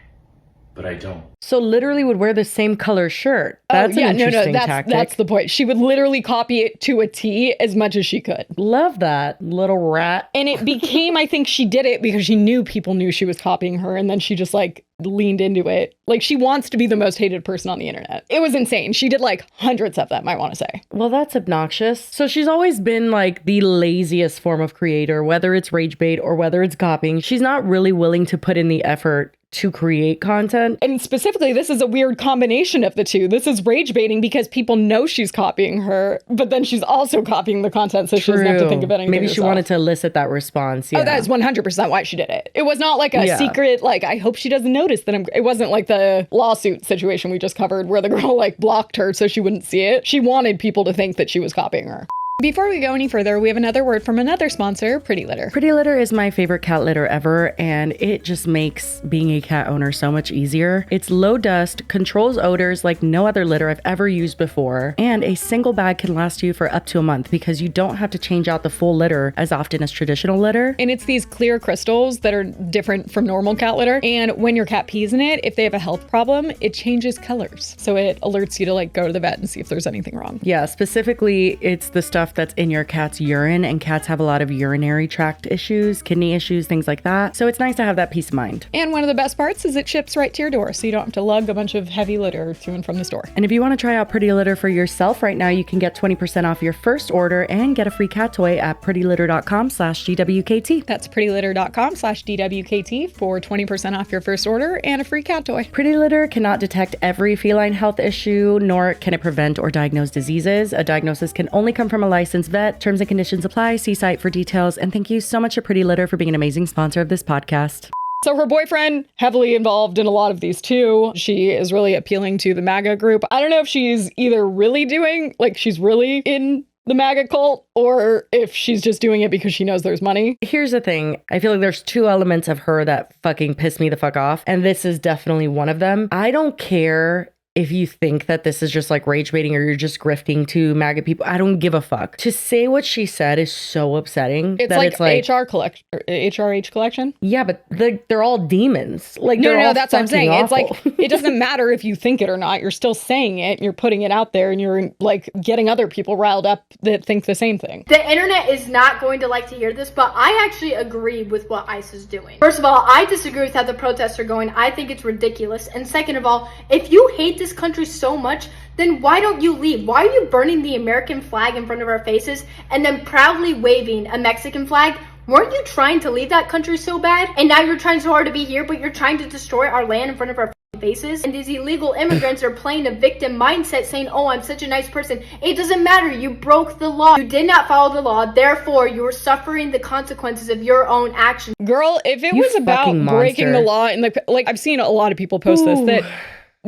But I don't. So literally would wear the same color shirt. That's an interesting tactic. That's the point. She would literally copy it to a T as much as she could. Love that, little rat. And it became, I think she did it because she knew people knew she was copying her, and then she just like leaned into it. Like she wants to be the most hated person on the internet. It was insane. She did like hundreds of them, I want to say. Well, that's obnoxious. So she's always been like the laziest form of creator, whether it's rage bait or whether it's copying. She's not really willing to put in the effort to create content. And specifically, this is a weird combination of the two. This is rage baiting because people know she's copying her, but then she's also copying the content, so she doesn't have to think of anything Maybe she herself. wanted to elicit that response. Yeah. Oh, that is 100% why she did it. It was not like a secret, like, I hope she doesn't know notice that it wasn't like the lawsuit situation we just covered where the girl like blocked her so she wouldn't see it. She wanted people to think that she was copying her. Before we go any further, we have another word from another sponsor, Pretty Litter. Pretty Litter is my favorite cat litter ever, and it just makes being a cat owner so much easier. It's low dust, controls odors like no other litter I've ever used before, and a single bag can last you for up to a month because you don't have to change out the full litter as often as traditional litter. And it's these clear crystals that are different from normal cat litter. And when your cat pees in it, if they have a health problem, it changes colors. So it alerts you to like go to the vet and see if there's anything wrong. Yeah, specifically, it's the stuff that's in your cat's urine, and cats have a lot of urinary tract issues, kidney issues, things like that. So it's nice to have that peace of mind. And one of the best parts is it ships right to your door, so you don't have to lug a bunch of heavy litter to and from the store. And if you want to try out Pretty Litter for yourself right now, you can get 20% off your first order and get a free cat toy at prettylitter.com/DWKT. That's prettylitter.com/DWKT for 20% off your first order and a free cat toy. Pretty Litter cannot detect every feline health issue, nor can it prevent or diagnose diseases. A diagnosis can only come from a licensed vet. Terms and conditions apply. See site for details. And thank you so much to Pretty Litter for being an amazing sponsor of this podcast. So her boyfriend, heavily involved in a lot of these too. She is really appealing to the MAGA group. I don't know if she's either really doing, like she's really in the MAGA cult, or if she's just doing it because she knows there's money. Here's the thing. I feel like there's two elements of her that fucking piss me the fuck off. And this is definitely one of them. I don't care if you think that this is just like rage baiting or you're just grifting to MAGA people. I don't give a fuck. To say what she said is so upsetting. It's like HR collection, HRH collection. Yeah, but they're all demons. Like no, that's what I'm saying. Awful. It's like, it doesn't matter if you think it or not. You're still saying it. You're putting it out there and you're like getting other people riled up that think the same thing. The internet is not going to like to hear this, but I actually agree with what ICE is doing. First of all, I disagree with how the protests are going. I think it's ridiculous. And second of all, if you hate this country so much, then why don't you leave? Why are you burning the American flag in front of our faces and then proudly waving a Mexican flag? Weren't you trying to leave that country so bad? And now you're trying so hard to be here, but you're trying to destroy our land in front of our faces? And these illegal immigrants are playing a victim mindset, saying, oh, I'm such a nice person. It doesn't matter. You broke the law. You did not follow the law. Therefore, you are suffering the consequences of your own actions. Girl, if it was about breaking the law, and like I've seen a lot of people post this, that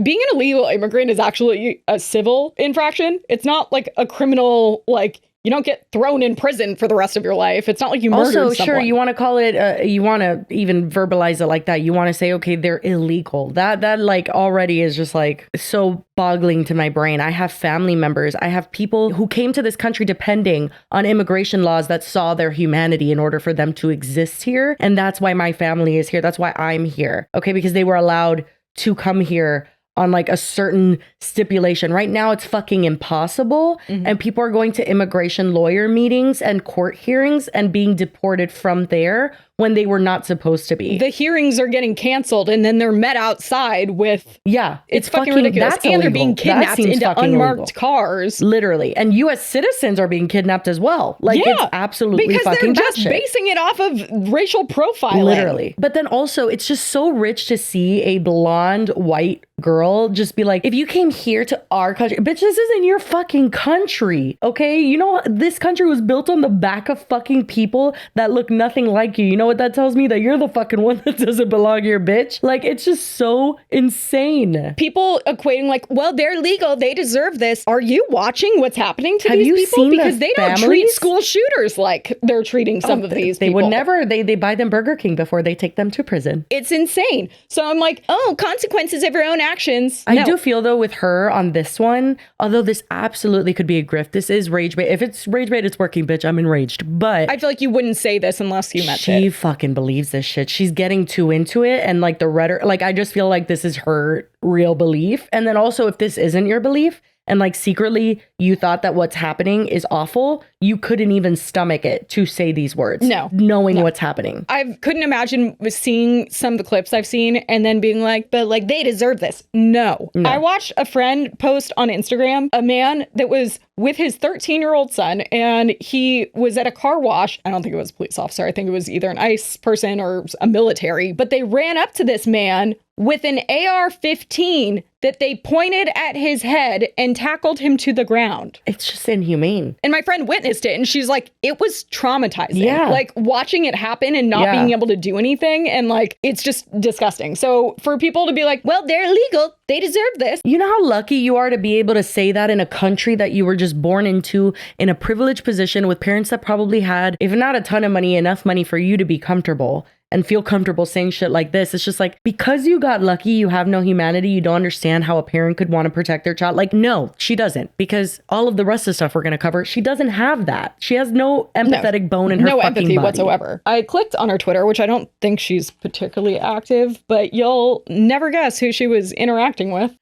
being an illegal immigrant is actually a civil infraction. It's not like a criminal, like, you don't get thrown in prison for the rest of your life. It's not like you murdered someone. Also, sure, you want to call it, you want to even verbalize it like that. You want to say, okay, they're illegal. That like already is just like so boggling to my brain. I have family members. I have people who came to this country depending on immigration laws that saw their humanity in order for them to exist here. And that's why my family is here. That's why I'm here. Okay, because they were allowed to come here on like a certain stipulation. Right now it's fucking impossible. And people are going to immigration lawyer meetings and court hearings and being deported from there when they were not supposed to be. The hearings are getting canceled and then they're met outside with... Yeah. It's fucking ridiculous. And they're being kidnapped into unmarked cars. Literally. And US citizens are being kidnapped as well. Like it's absolutely because fucking they're just batshit. Basing it off of racial profiling. Literally. But then also it's just so rich to see a blonde white girl just be like, if you came here to our country, bitch, this isn't your fucking country. Okay. You know, this country was built on the back of fucking people that look nothing like you. You know what that tells me? That you're the fucking one that doesn't belong here, bitch. Like, it's just so insane. People equating like, well, they're legal, they deserve this. Are you watching what's happening to these people? Seen because they don't treat school shooters like they're treating some of these people. They would never. They buy them Burger King before they take them to prison. It's insane. So I'm like, oh, consequences of your own actions. I do feel though with her on this one, although this absolutely could be a grift. This is rage bait. If it's rage bait, it's working, bitch. I'm enraged. But I feel like you wouldn't say this unless you meant it. She fucking believes this shit. She's getting too into it, and like the rhetoric, like I just feel like this is her real belief. And then also, if this isn't your belief, and like secretly you thought that what's happening is awful, you couldn't even stomach it to say these words. No. Knowing what's happening. I couldn't imagine seeing some of the clips I've seen and then being like, but like they deserve this. No. I watched a friend post on Instagram, a man that was with his 13-year-old son, and he was at a car wash. I don't think it was a police officer. I think it was either an ICE person or a military, but they ran up to this man with an AR-15 that they pointed at his head and tackled him to the ground. It's just inhumane. And my friend witnessed it, and she's like, it was traumatizing. Yeah. Like, watching it happen and not being able to do anything, and like, it's just disgusting. So for people to be like, well, they're legal, they deserve this. You know how lucky you are to be able to say that in a country that you were just born into, in a privileged position with parents that probably had, if not a ton of money, enough money for you to be comfortable and feel comfortable saying shit like this. It's just like, because you got lucky, you have no humanity. You don't understand how a parent could want to protect their child. Like, no, she doesn't, because all of the rest of the stuff we're going to cover, she doesn't have that. She has no empathetic bone in her fucking empathy body whatsoever. I clicked on her Twitter, which I don't think she's particularly active, but you'll never guess who she was interacting with.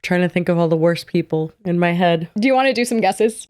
Trying to think of all the worst people in my head. Do you want to do some guesses?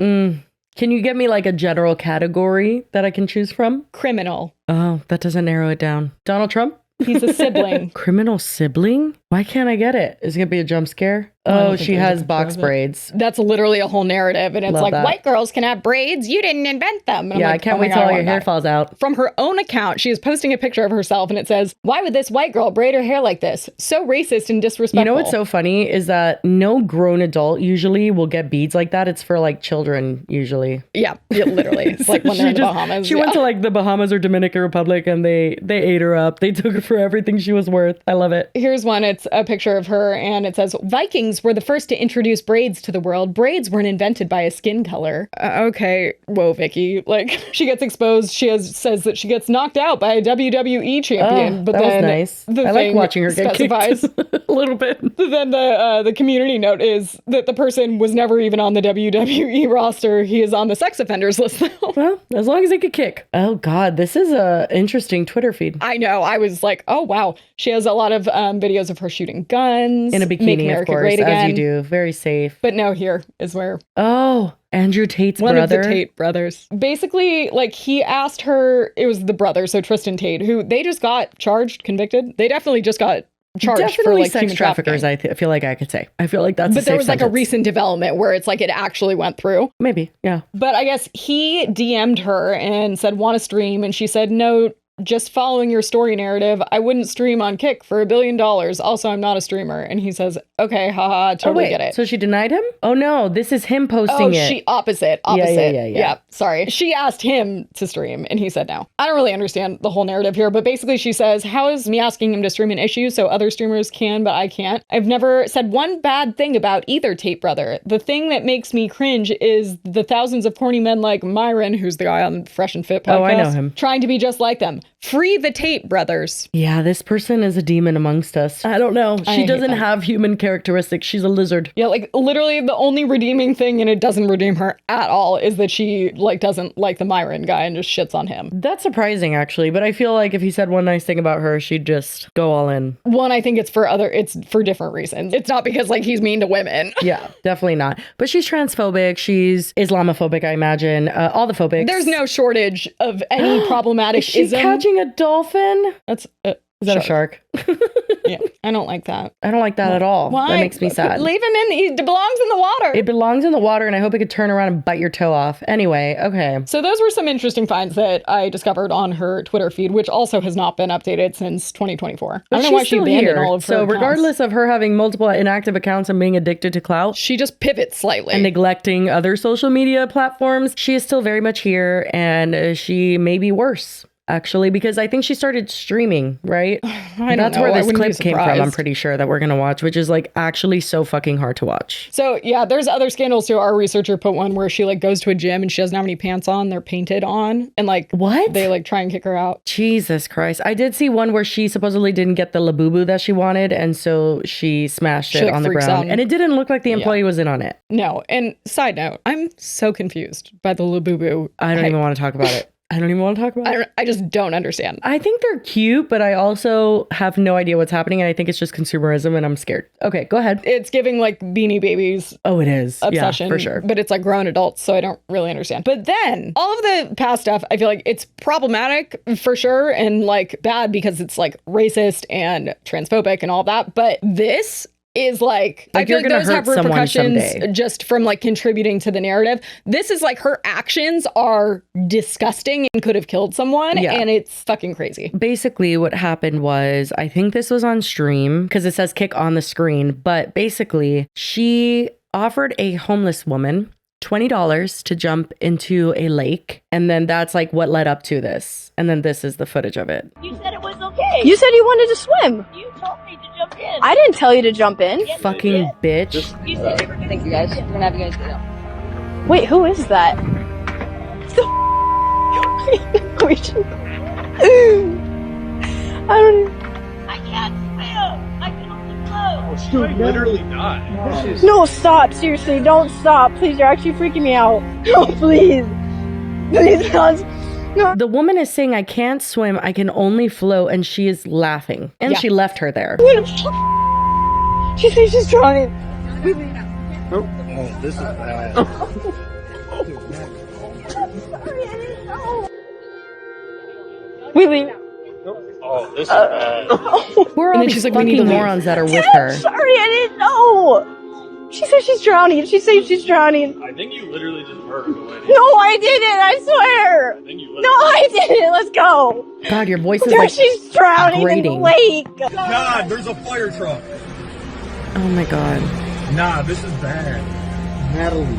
Can you get me like a general category that I can choose from? Criminal. Oh, that doesn't narrow it down. Donald Trump? He's a sibling. Criminal sibling? Why can't I get it? Is it gonna be a jump scare? Oh, she has box braids. That's literally a whole narrative. And it's Love like, that. White girls can have braids. You didn't invent them. And Yeah, I'm I like, can't oh my wait God, till I all your want hair that. falls out. From her own account, she is posting a picture of herself and it says, why would this white girl braid her hair like this? So racist and disrespectful. You know what's so funny is that no grown adult usually will get beads like that. It's for like children usually. Yeah, literally. It's like when they're in the Bahamas. She went to like the Bahamas or Dominican Republic and they ate her up. They took her for everything she was worth. I love it. Here's one. It's a picture of her and it says, Vikings were the first to introduce braids to the world. Braids weren't invented by a skin color. Okay. Whoa, Vicky. Like, she gets exposed. says that she gets knocked out by a WWE champion. Oh, but that was then nice. the I like thing watching her get specifies kicked a little bit. Then the community note is that the person was never even on the WWE roster. He is on the sex offenders list though. Well, as long as he could kick. Oh God, this is a interesting Twitter feed. I know. I was like, oh wow. She has a lot of videos of her shooting guns. In a Make bikini, America of course, great as again. you do. Very safe. But no, here is where Oh, Andrew Tate's one brother. of the Tate brothers. Basically, like, he asked her, it was the brother, so Tristan Tate, who they just got charged, convicted. They definitely just got charged Definitely for like sex human traffickers. trafficking. I feel like I could say. I feel like that's. But a there safe was like a sentence. recent development where it's like it actually went through. Maybe, yeah. But I guess he DM'd her and said, want to stream? And she said, no, just following your story narrative, I wouldn't stream on Kick for $1 billion. Also, I'm not a streamer. And he says, okay, haha, totally get it. So she denied him? Oh no, this is him posting it. She opposite. Yeah, sorry. She asked him to stream and he said no. I don't really understand the whole narrative here, but basically she says, how is me asking him to stream an issue so other streamers can, but I can't? I've never said one bad thing about either Tate brother. The thing that makes me cringe is the thousands of corny men like Myron, who's the guy on Fresh and Fit podcast. Oh, I know him. Trying to be just like them. Free the Tate brothers. Yeah, this person is a demon amongst us. I don't know. I She hate doesn't them. have human characteristics. She's a lizard. Yeah, like literally the only redeeming thing, and it doesn't redeem her at all, is that she like doesn't like the Myron guy and just shits on him. That's surprising, actually. But I feel like if he said one nice thing about her, she'd just go all in. One, I think it's for different reasons. It's not because like he's mean to women. Yeah, definitely not. But she's transphobic. She's Islamophobic, I imagine. All the phobics. There's no shortage of any problematic Is she ism. catching a dolphin? That's Is that a shark? Yeah, I don't like that. I don't like that at all. Why? That makes me sad. Leave him in. He belongs in the water. It belongs in the water, and I hope it could turn around and bite your toe off. Anyway, okay. So those were some interesting finds that I discovered on her Twitter feed, which also has not been updated since 2024. I don't know why she abandoned all of her So accounts. regardless of her having multiple inactive accounts and being addicted to clout She just pivots slightly. and neglecting other social media platforms, she is still very much here, and she may be worse. Actually, because I think she started streaming, right? I don't That's know. where I this wouldn't be clip came from, I'm surprised. pretty sure, that we're going to watch, which is like actually so fucking hard to watch. So yeah, there's other scandals too. Our researcher put one where she like goes to a gym and she doesn't have any pants on. They're painted on, and like What? they like try and kick her out. Jesus Christ. I did see one where she supposedly didn't get the labubu that she wanted, and so she smashed She, it like, on the freaks ground. out. And it didn't look like the employee was in on it. No. And side note, I'm so confused by the Labubu. I don't even want to talk about it. I don't even want to talk about it. I just don't understand. I think they're cute, but I also have no idea what's happening, and I think it's just consumerism, and I'm scared. Okay, go ahead. It's giving like Beanie Babies Oh, it is. obsession, Yeah, for sure. but it's like grown adults, so I don't really understand. But then all of the past stuff, I feel like it's problematic for sure and like bad because it's like racist and transphobic and all that. But this is like I feel you're like gonna those have hurt someone repercussions someday. just from like contributing to the narrative. This is like her actions are disgusting and could have killed someone, Yeah. and it's fucking crazy. Basically, what happened was, I think this was on stream because it says kick on the screen, but basically, she offered a homeless woman $20 to jump into a lake, and then that's like what led up to this. And then this is the footage of it. You said it was okay. You said you wanted to swim. You told me to jump in. I didn't tell you to jump in. Yes, Fucking bitch. you said it. Thank you guys. We're gonna have you guys get out. Wait, who is that? We should- I don't even... I can't swim. I can only float. She might literally die. No, stop. Seriously, don't stop. Please, you're actually freaking me out. No, please. Please, God. No. The woman is saying, I can't swim, I can only float, and she is laughing. And Yeah. she left her there. She thinks she's drowning. Oh, this is bad. We leave. Oh, this is bad. Who are all And then these she's like, "We need fucking to leave." morons that are with her? Sorry, I didn't know. She said she's drowning. She said she's drowning. I think you literally just murdered the lady. No, I didn't. I swear. I think you No, I didn't. Let's go. God, your voice is There, like she's drowning in grating. the lake. God, there's a fire truck. Oh my God. Nah, this is bad. Natalie.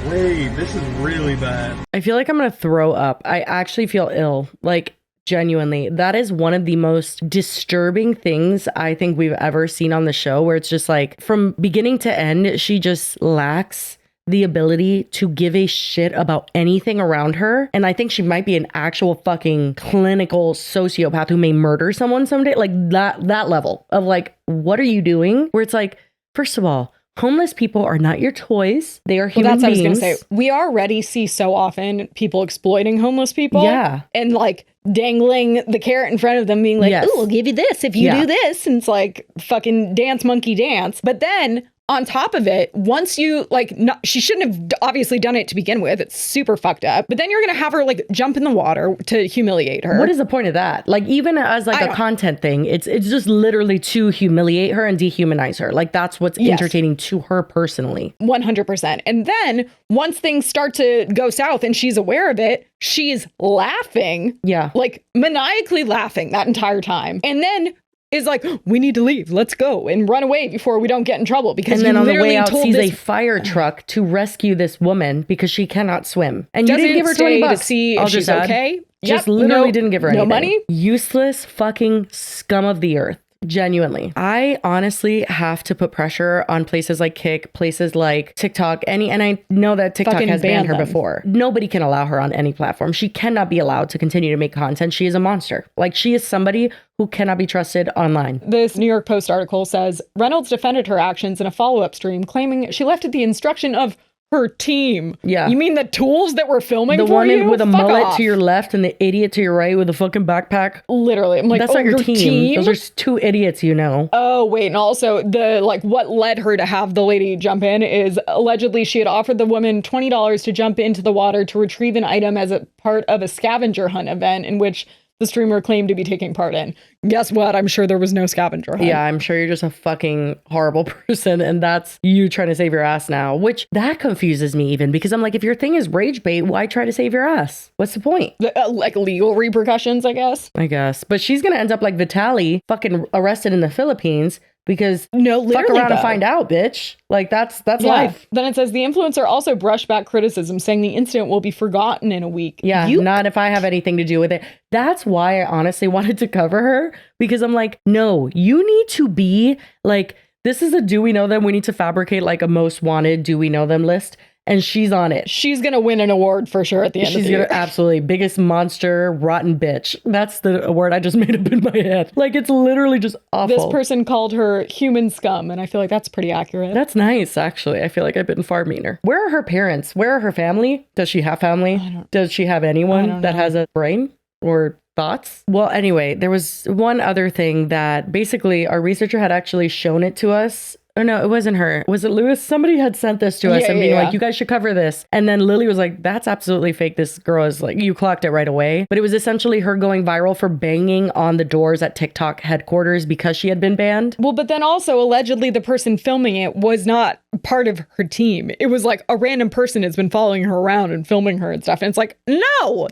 Wait, this is really bad. I feel like I'm gonna throw up. I actually feel ill. Like, genuinely. That is one of the most disturbing things I think we've ever seen on the show, where it's just like, from beginning to end, she just lacks the ability to give a shit about anything around her. And I think she might be an actual fucking clinical sociopath who may murder someone someday. Like, that level of like, what are you doing? Where it's like, first of all, homeless people are not your toys. They are Well, human that's what I was beings. gonna say. We already see so often people exploiting homeless people. Yeah. And like dangling the carrot in front of them, being like, Yes. "Ooh, we'll give you this if you Yeah. do this." And it's like fucking dance monkey dance. But then on top of it, once you like, she shouldn't have obviously done it to begin with. It's super fucked up. But then you're gonna have her like jump in the water to humiliate her. What is the point of that? Like, even as like I a don't- content thing, it's just literally to humiliate her and dehumanize her. Like, that's what's Yes. entertaining to her personally. 100%. And then once things start to go south and she's aware of it, she's laughing. Yeah. Like maniacally laughing that entire time. And then is like, we need to leave. Let's go and run away before we don't get in trouble. Because And then you on the literally way out, told sees this a fire truck to rescue this woman because she cannot swim. And you Doesn't didn't give her stay 20 to bucks. see if I'll she's just add. okay. Just Yep, literally no- didn't give her no anything. money. Useless fucking scum of the earth. Genuinely. I honestly have to put pressure on places like Kick, places like TikTok, and I know that TikTok Fucking has banned ban her them. before. Nobody can allow her on any platform. She cannot be allowed to continue to make content. She is a monster. Like, she is somebody who cannot be trusted online. This New York Post article says Reynolds defended her actions in a follow-up stream, claiming she left at the instruction of her team. Yeah. You mean the tools that were filming The for one you? with a Fuck mullet off. to your left and the idiot to your right with a fucking backpack. Literally. I'm like, That's oh, not your team. Those are two idiots, you know. Oh, wait. And also, the like what led her to have the lady jump in is allegedly she had offered the woman $20 to jump into the water to retrieve an item as a part of a scavenger hunt event in which the streamer claimed to be taking part in. Guess what? I'm sure there was no scavenger hunt. Yeah, I'm sure you're just a fucking horrible person, and that's you trying to save your ass now, which that confuses me even, because I'm like, if your thing is rage bait, why try to save your ass? What's the point? Like legal repercussions, I guess. I guess. But she's gonna end up like Vitaly, fucking arrested in the Philippines because No, fuck literally, around and though. find out, bitch. Like, that's Yeah. life. Then it says the influencer also brushed back criticism, saying the incident will be forgotten in a week. Yeah, not if I have anything to do with it. That's why I honestly wanted to cover her, because I'm like, no, you need to be like, this is a do we know them? We need to fabricate like a most wanted do we know them list. And she's on it. She's going to win an award for sure at the end of She's the gonna year. absolutely biggest monster, rotten bitch. That's the word I just made up in my head. Like, it's literally just awful. This person called her human scum, and I feel like that's pretty accurate. That's nice, actually. I feel like I've been far meaner. Where are her parents? Where are her family? Does she have family? Does she have anyone that has a brain or thoughts? Well, anyway, there was one other thing that basically our researcher had actually shown it to us Oh no, it wasn't her. Was it Lewis? Somebody had sent this to us Yeah, and being yeah. like, you guys should cover this. And then Lily was like, that's absolutely fake. This girl is like, you clocked it right away. But it was essentially her going viral for banging on the doors at TikTok headquarters because she had been banned. Well, but then also allegedly the person filming it was not part of her team. It was like a random person has been following her around and filming her and stuff. And it's like, no.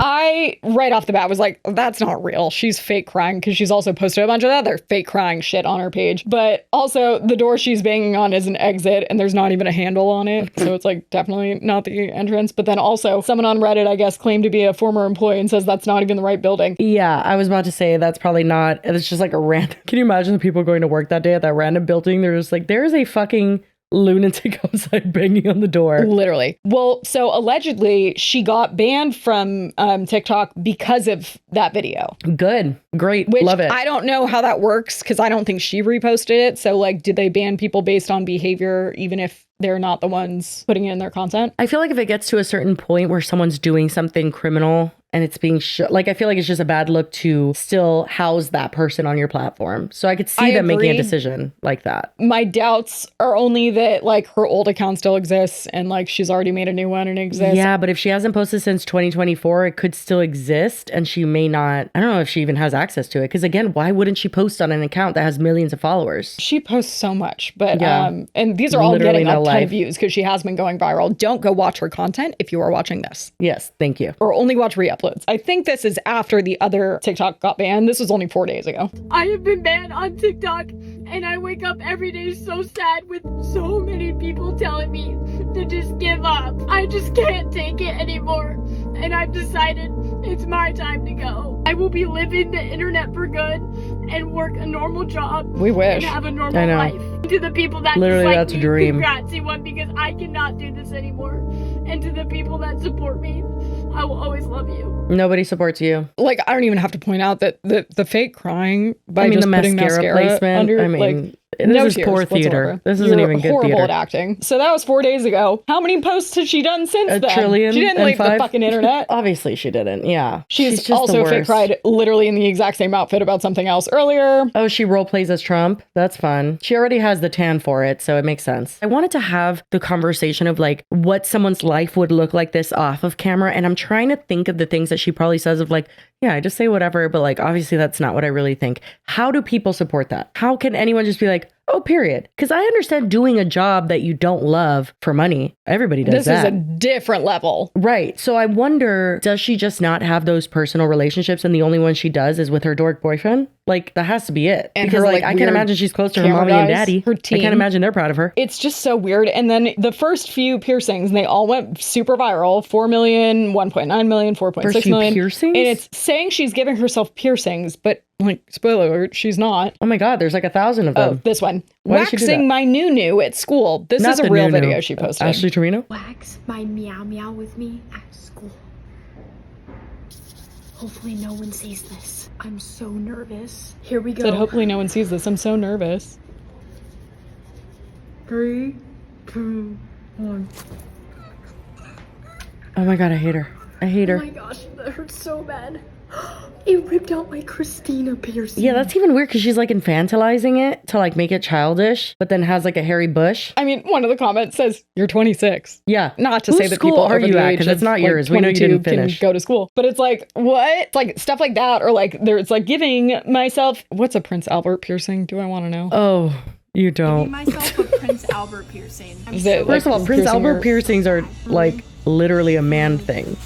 I, right off the bat, was like, that's not real. She's fake crying, because she's also posted a bunch of other fake crying shit on her page. But also, the door she's banging on is an exit, and there's not even a handle on it. So it's like definitely not the entrance. But then also, someone on Reddit, I guess, claimed to be a former employee and says that's not even the right building. Yeah, I was about to say that's probably not. It's just like a random. Can you imagine the people going to work that day at that random building? They're just like, there's a fucking lunatic outside banging on the door. Literally. Well, so allegedly she got banned from TikTok because of that video. Good. Great. Which Love it. I don't know how that works, because I don't think she reposted it. So like, did they ban people based on behavior, even if they're not the ones putting it in their content? I feel like if it gets to a certain point where someone's doing something criminal and it's being like, I feel like it's just a bad look to still house that person on your platform. So I could see them making a decision like that. My doubts are only that like her old account still exists and like she's already made a new one and it exists. Yeah, but if she hasn't posted since 2024, it could still exist and she may not. I don't know if she even has access to it. Because again, why wouldn't she post on an account that has millions of followers? She posts so much, but Yeah. and these are all Literally getting a no ton life. of views because she has been going viral. Don't go watch her content if you are watching this. Yes, thank you. Or only watch re-uploads. I think this is after the other TikTok got banned. This was only 4 days ago. I have been banned on TikTok, and I wake up every day so sad with so many people telling me to just give up. I just can't take it anymore, and I've decided it's my time to go. I will be living the internet for good and work a normal job. We wish. And have a I normal know. life. To the people that Literally, dislike that's a me, dream. congrats, you won, because I cannot do this anymore. And to the people that support me, I will always love you. Nobody supports you. Like, I don't even have to point out that the fake crying by I mean, just the putting mascara mascara placement. under, I mean, like, this no is tears poor theater. whatsoever. This isn't You're even good horrible theater. at acting. So that was 4 days ago. How many posts has she done since A then? trillion She didn't and leave the 5? fucking internet. Obviously she didn't. Yeah. She's just also the fake worst. cried literally in the exact same outfit about something else earlier. Oh, she role plays as Trump. That's fun. She already has the tan for it, so it makes sense. I wanted to have the conversation of like what someone's life would look like this off of camera. And I'm trying to think of the things that she probably says of like, yeah, I just say whatever, but like obviously that's not what I really think. How do people support that? How can anyone just be like, oh, period? Because I understand doing a job that you don't love for money. Everybody does This that. is a different level. Right. So I wonder, does she just not have those personal relationships and the only one she does is with her dork boyfriend? Like, that has to be it. And because her, like, like, I can't weird imagine she's close to her camera mommy and guys, daddy. her I team. can't imagine they're proud of her. It's just so weird. And then the first few piercings, they all went super viral. 4 million, 1.9 million, 4.6 First few million. piercings? And it's saying she's giving herself piercings, but like, spoiler alert, she's not. Oh my God, there's like 1,000 of them. Oh, this one. Why did she do that? Waxing my new at school. This Not is a the real new-new. video she posted. Ashley Torino? Wax my meow meow with me at school. Hopefully no one sees this. I'm so nervous. Here we go. Said, hopefully no one sees this. I'm so nervous. 3, 2, 1. Oh my God, I hate her. I hate Oh her. my gosh, that hurts so bad. It ripped out my Christina piercing. Yeah, that's even weird because she's like infantilizing it to like make it childish, but then has like a hairy bush. I mean, one of the comments says, you're 26. Yeah. Not to Whose say that school people are over you the at? age 'Cause of, it's not like, yours. We know you 22 didn't finish. can go to school. But it's like, what? It's like stuff like that, or like there's like giving myself, what's a Prince Albert piercing? Do I want to know? Oh, you don't. myself a Prince Albert piercing. Is it, First of all, Prince piercing Albert your- piercings are like literally a man thing.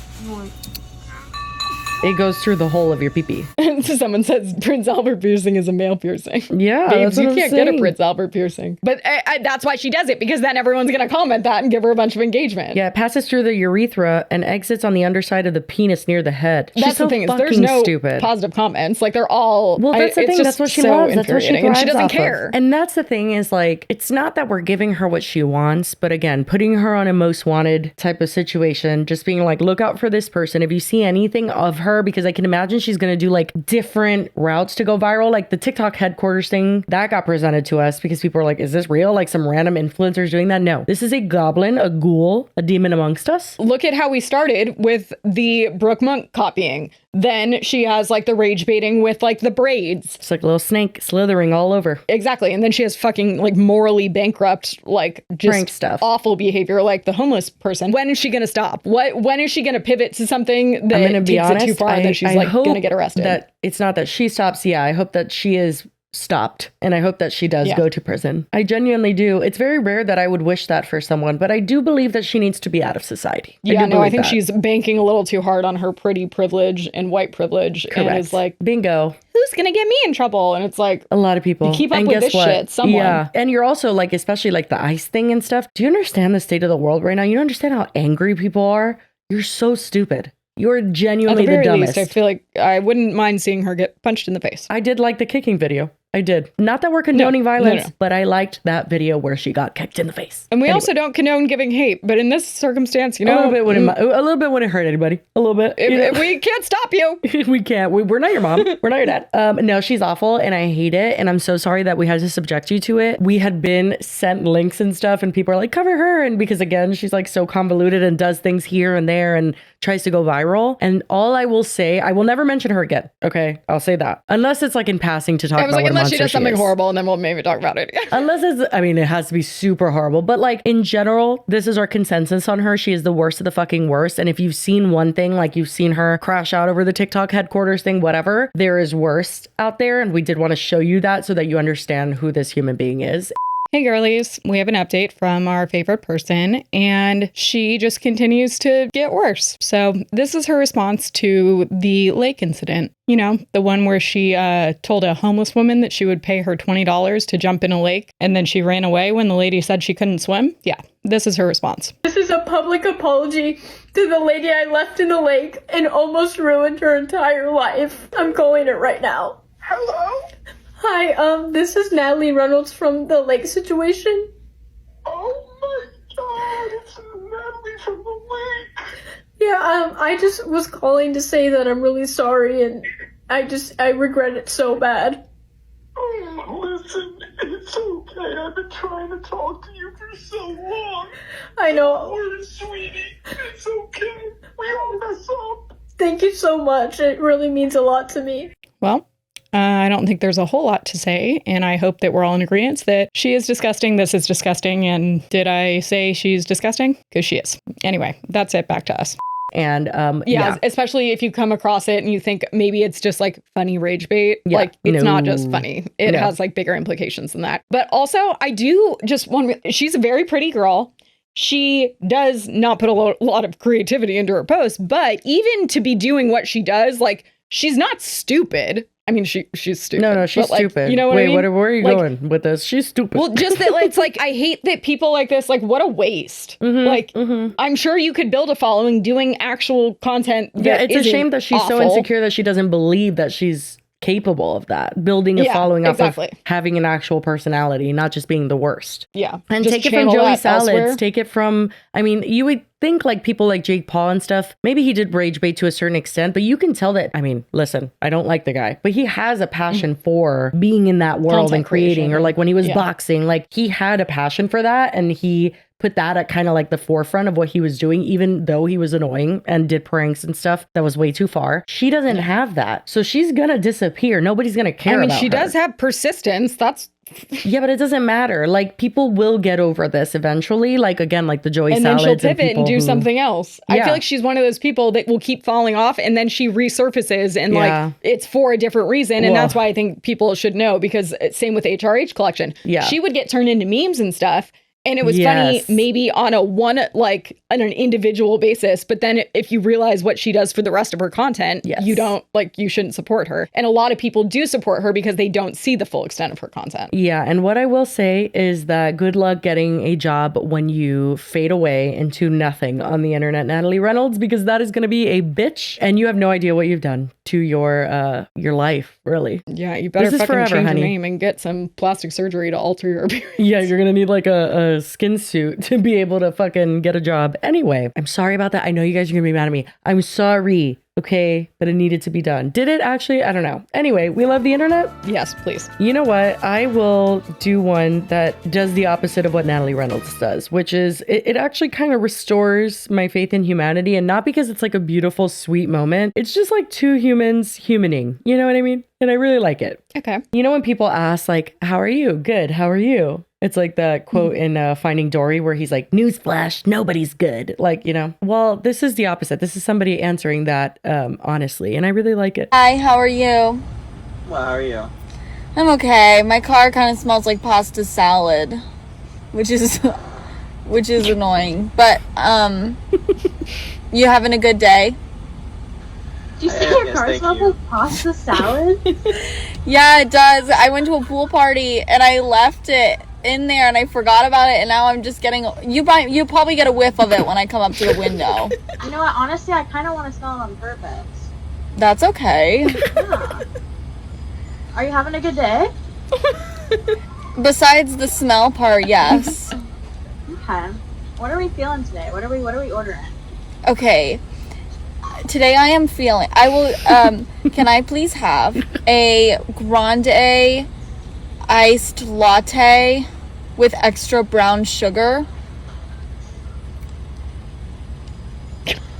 It goes through the whole of your pee-pee. Someone says Prince Albert piercing is a male piercing. Yeah, Babes, that's what you I'm can't get a saying. Prince Albert piercing. But that's why she does it, because then everyone's going to comment that and give her a bunch of engagement. Yeah, it passes through the urethra and exits on the underside of the penis near the head. That's She's so the thing, is there's fucking no stupid. positive comments. Like, they're all... Well, that's the it's thing. just That's what she so loves. That's what she infuriating, thrives and she doesn't off care. of. And that's the thing is like, it's not that we're giving her what she wants, but again, putting her on a most wanted type of situation, just being like, look out for this person. If you see anything of her her because I can imagine she's going to do like different routes to go viral. Like the TikTok headquarters thing that got presented to us because people were like, is this real? Like some random influencers doing that? No, this is a goblin, a ghoul, a demon amongst us. Look at how we started with the Brooke Monk copying. Then she has like the rage baiting with like the braids. It's like a little snake slithering all over. Exactly. And then she has fucking like morally bankrupt, like just Prank stuff. awful behavior like the homeless person. When is she going to stop? When is she going to pivot to something that I'm gonna be takes honest, it too far and then she's I like hope going to get arrested? That it's not that she stops. Yeah, I hope that she is stopped, and I hope that she does go to prison. I genuinely do. It's very rare that I would wish that for someone, but I do believe that she needs to be out of society. I think she's banking a little too hard on her pretty privilege and white privilege. Correct. And is like, bingo, who's gonna get me in trouble? And it's like a lot of people you keep up and with guess this what? shit. Someone. Yeah, and you're also like, especially like the ICE thing and stuff. Do you understand the state of the world right now? You don't understand how angry people are. You're so stupid. You're genuinely At the very the dumbest. least, I feel like I wouldn't mind seeing her get punched in the face. I did like the kicking video. I did. Not that we're condoning violence, no. but I liked that video where she got kicked in the face. And we also don't condone giving hate, but in this circumstance, you know, a little bit wouldn't hurt anybody. A little bit. if we can't stop you. We can't. We're not your mom. We're not your dad. No, she's awful, and I hate it. And I'm so sorry that we had to subject you to it. We had been sent links and stuff, and people are like, cover her. And because again, she's like so convoluted and does things here and there and tries to go viral. And all I will say, I will never mention her again. Okay, I'll say that. Unless it's like in passing to talk about what a unless she monster does something is. horrible, and then we'll maybe talk about it again. Unless it's, I mean, it has to be super horrible. But like in general, this is our consensus on her. She is the worst of the fucking worst. And if you've seen one thing, like you've seen her crash out over the TikTok headquarters thing, whatever, there is worse out there. And we did want to show you that so that you understand who this human being is. Hey girlies, we have an update from our favorite person, and she just continues to get worse. So this is her response to the lake incident. You know, the one where she told a homeless woman that she would pay her $20 to jump in a lake, and then she ran away when the lady said she couldn't swim. Yeah, this is her response. This is a public apology to the lady I left in the lake and almost ruined her entire life. I'm calling it right now. Hello? Hi, this is Natalie Reynolds from the lake situation. Oh my god, it's Natalie from the lake. Yeah, I just was calling to say that I'm really sorry and I regret it so bad. Listen, it's okay. I've been trying to talk to you for so long. I know. Don't worry, sweetie. It's okay. We all mess up. Thank you so much. It really means a lot to me. Well, I don't think there's a whole lot to say, and I hope that we're all in agreement that she is disgusting, this is disgusting, and did I say she's disgusting? Because she is. Anyway, that's it. Back to us. And yeah, especially if you come across it and you think maybe it's just like funny rage bait. Yeah, like it's not just funny. It has like bigger implications than that. But also, I do just want, she's a very pretty girl. She does not put a lot of creativity into her posts, but even to be doing what she does, like she's not stupid. I mean, she's stupid. No, she's stupid. You know what I mean? Where are you going with this? She's stupid. Well, just that it's like, I hate that people like this, like, what a waste. I'm sure you could build a following doing actual content. It's a shame that she's so insecure that she doesn't believe that she's capable of that. Building a following off of having an actual personality, not just being the worst. Yeah. And take it from Joey Salads. Take it from, I mean, you would think like people like Jake Paul and stuff, maybe he did rage bait to a certain extent, but you can tell that, I mean, listen, I don't like the guy, but he has a passion for being in that world Content and creating creation. Or like when he was boxing, like he had a passion for that and he put that at kind of like the forefront of what he was doing, even though he was annoying and did pranks and stuff that was way too far. She doesn't have that. So she's gonna disappear. Nobody's gonna care about her. She does have persistence. That's yeah, but it doesn't matter. Like people will get over this eventually. Like again, like the Joey and Salads. And then she'll pivot and do something else. Yeah. I feel like she's one of those people that will keep falling off and then she resurfaces and like it's for a different reason. And that's why I think people should know, because same with HRH collection. Yeah. She would get turned into memes and stuff. And it was funny maybe on on an individual basis, but then if you realize what she does for the rest of her content, you don't you shouldn't support her. And a lot of people do support her because they don't see the full extent of her content. Yeah, and what I will say is that good luck getting a job when you fade away into nothing on the internet, Natalie Reynolds, because that is going to be a bitch and you have no idea what you've done to your life, really. Yeah, you better fucking change your name and get some plastic surgery to alter your appearance. Yeah, you're going to need like a skin suit to be able to fucking get a job anyway, I'm sorry about that. I know you guys are gonna be mad at me. I'm sorry. Okay, but it needed to be done. Did it actually? I don't know. Anyway, we love the internet. Yes, please. You know what? I will do one that does the opposite of what Natalie Reynolds does, which is it actually kind of restores my faith in humanity. And not because it's like a beautiful, sweet moment. It's just like two humans humaning. You know what I mean? And I really like it. Okay. You know when people ask like, how are you? Good. How are you? It's like that quote in Finding Dory where he's like, newsflash, nobody's good. Like, you know, well, this is the opposite. This is somebody answering that honestly. And I really like it. Hi, how are you? Well, how are you? I'm okay. My car kind of smells like pasta salad, which is annoying. But you having a good day? Do you say your car smells like pasta salad? Yeah, it does. I went to a pool party and I left it in there and I forgot about it, and now I'm just getting you probably get a whiff of it when I come up to the window. You know what? Honestly, I kind of want to smell it on purpose. That's okay. Yeah. Are you having a good day? Besides the smell part, yes. Okay. What are we feeling today? What are we ordering? Okay. Today I am feeling. I will. Can I please have a grande iced latte with extra brown sugar?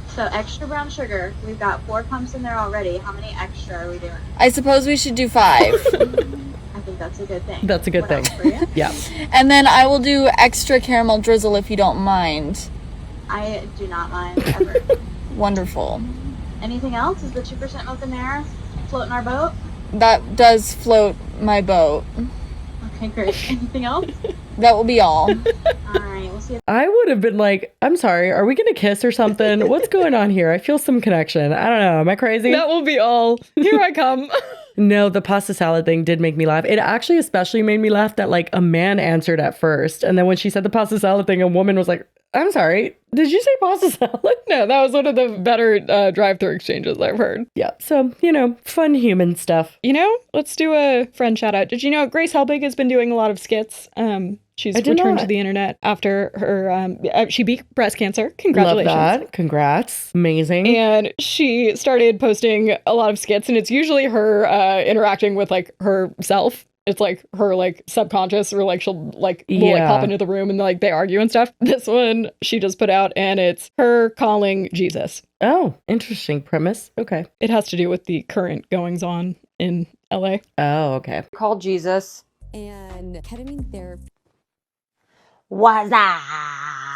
So extra brown sugar. We've got 4 pumps in there already. How many extra are we doing? I suppose we should do 5. I think that's a good thing. That's a good thing. For you? Yeah. And then I will do extra caramel drizzle if you don't mind. I do not mind ever. Wonderful. Anything else? Is the 2% milk in there floating our boat? That does float my boat. Okay, great. Anything else? That will be all. All right, we'll see. I would have been like, I'm sorry, are we gonna kiss or something? What's going on here? I feel some connection. I don't know. Am I crazy? That will be all. Here I come. No, the pasta salad thing did make me laugh. It actually especially made me laugh that like a man answered at first. And then when she said the pasta salad thing, a woman was like, I'm sorry, did you say pasta salad? No, that was one of the better drive-through exchanges I've heard. Yeah, so, you know, fun human stuff. You know, let's do a friend shout out. Did you know Grace Helbig has been doing a lot of skits? She's returned to the internet after her, she beat breast cancer. Congratulations. Love that. Congrats. Amazing. And she started posting a lot of skits, and it's usually her interacting with like herself. It's like her like subconscious, or like she'll like will like pop into the room and like they argue and stuff. This one she just put out, and it's her calling Jesus. Oh, interesting premise. Okay. It has to do with the current goings on in LA. Oh, okay. Called Jesus and ketamine therapy. Waza.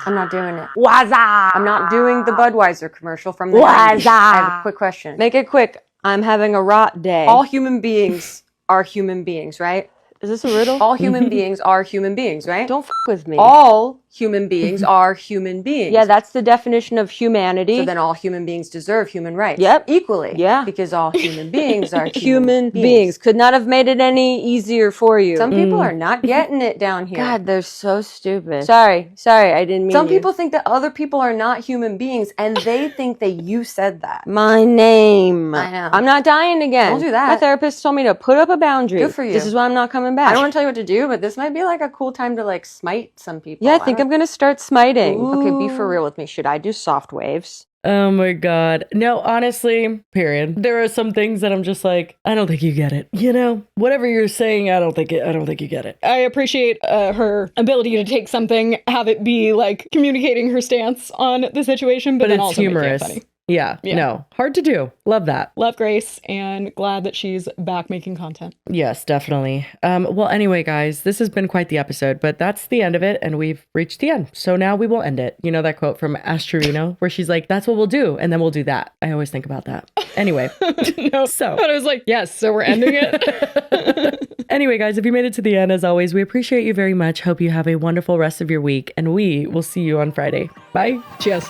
I'm not doing it. Waza. I'm not doing the Budweiser commercial from the Waza. 90s. I have a quick question. Make it quick. I'm having a rot day. All human beings are human beings, right? Is this a riddle? All human beings are human beings, right? Don't f with me. All human beings are human beings. Yeah, that's the definition of humanity. So then all human beings deserve human rights. Yep. Equally. Yeah. Because all human beings are human beings. Could not have made it any easier for you. Some people are not getting it down here. God, they're so stupid. Sorry, I didn't mean Some people think that other people are not human beings, and they think that you said that. My name. I know. I'm not dying again. Don't do that. My therapist told me to put up a boundary. Good for you. This is why I'm not coming back. I don't want to tell you what to do, but this might be like a cool time to like smite some people. Yeah, I think I'm going to start smiting. Ooh. Okay, be for real with me. Should I do soft waves? Oh my God. No, honestly, period. There are some things that I'm just like, I don't think you get it. You know, whatever you're saying, I don't think you get it. I appreciate her ability to take something, have it be like communicating her stance on the situation, but then it's also humorous. making it funny. Yeah, no, hard to do. Love that. Love Grace, and glad that she's back making content. Yes, definitely. Well, anyway, guys, this has been quite the episode, but that's the end of it, and we've reached the end. So now we will end it. You know that quote from Astorino where she's like, that's what we'll do, and then we'll do that. I always think about that. Anyway. No, so. But I was like, yes, so we're ending it. Anyway, guys, if you made it to the end, as always, we appreciate you very much. Hope you have a wonderful rest of your week, and we will see you on Friday. Bye. Cheers.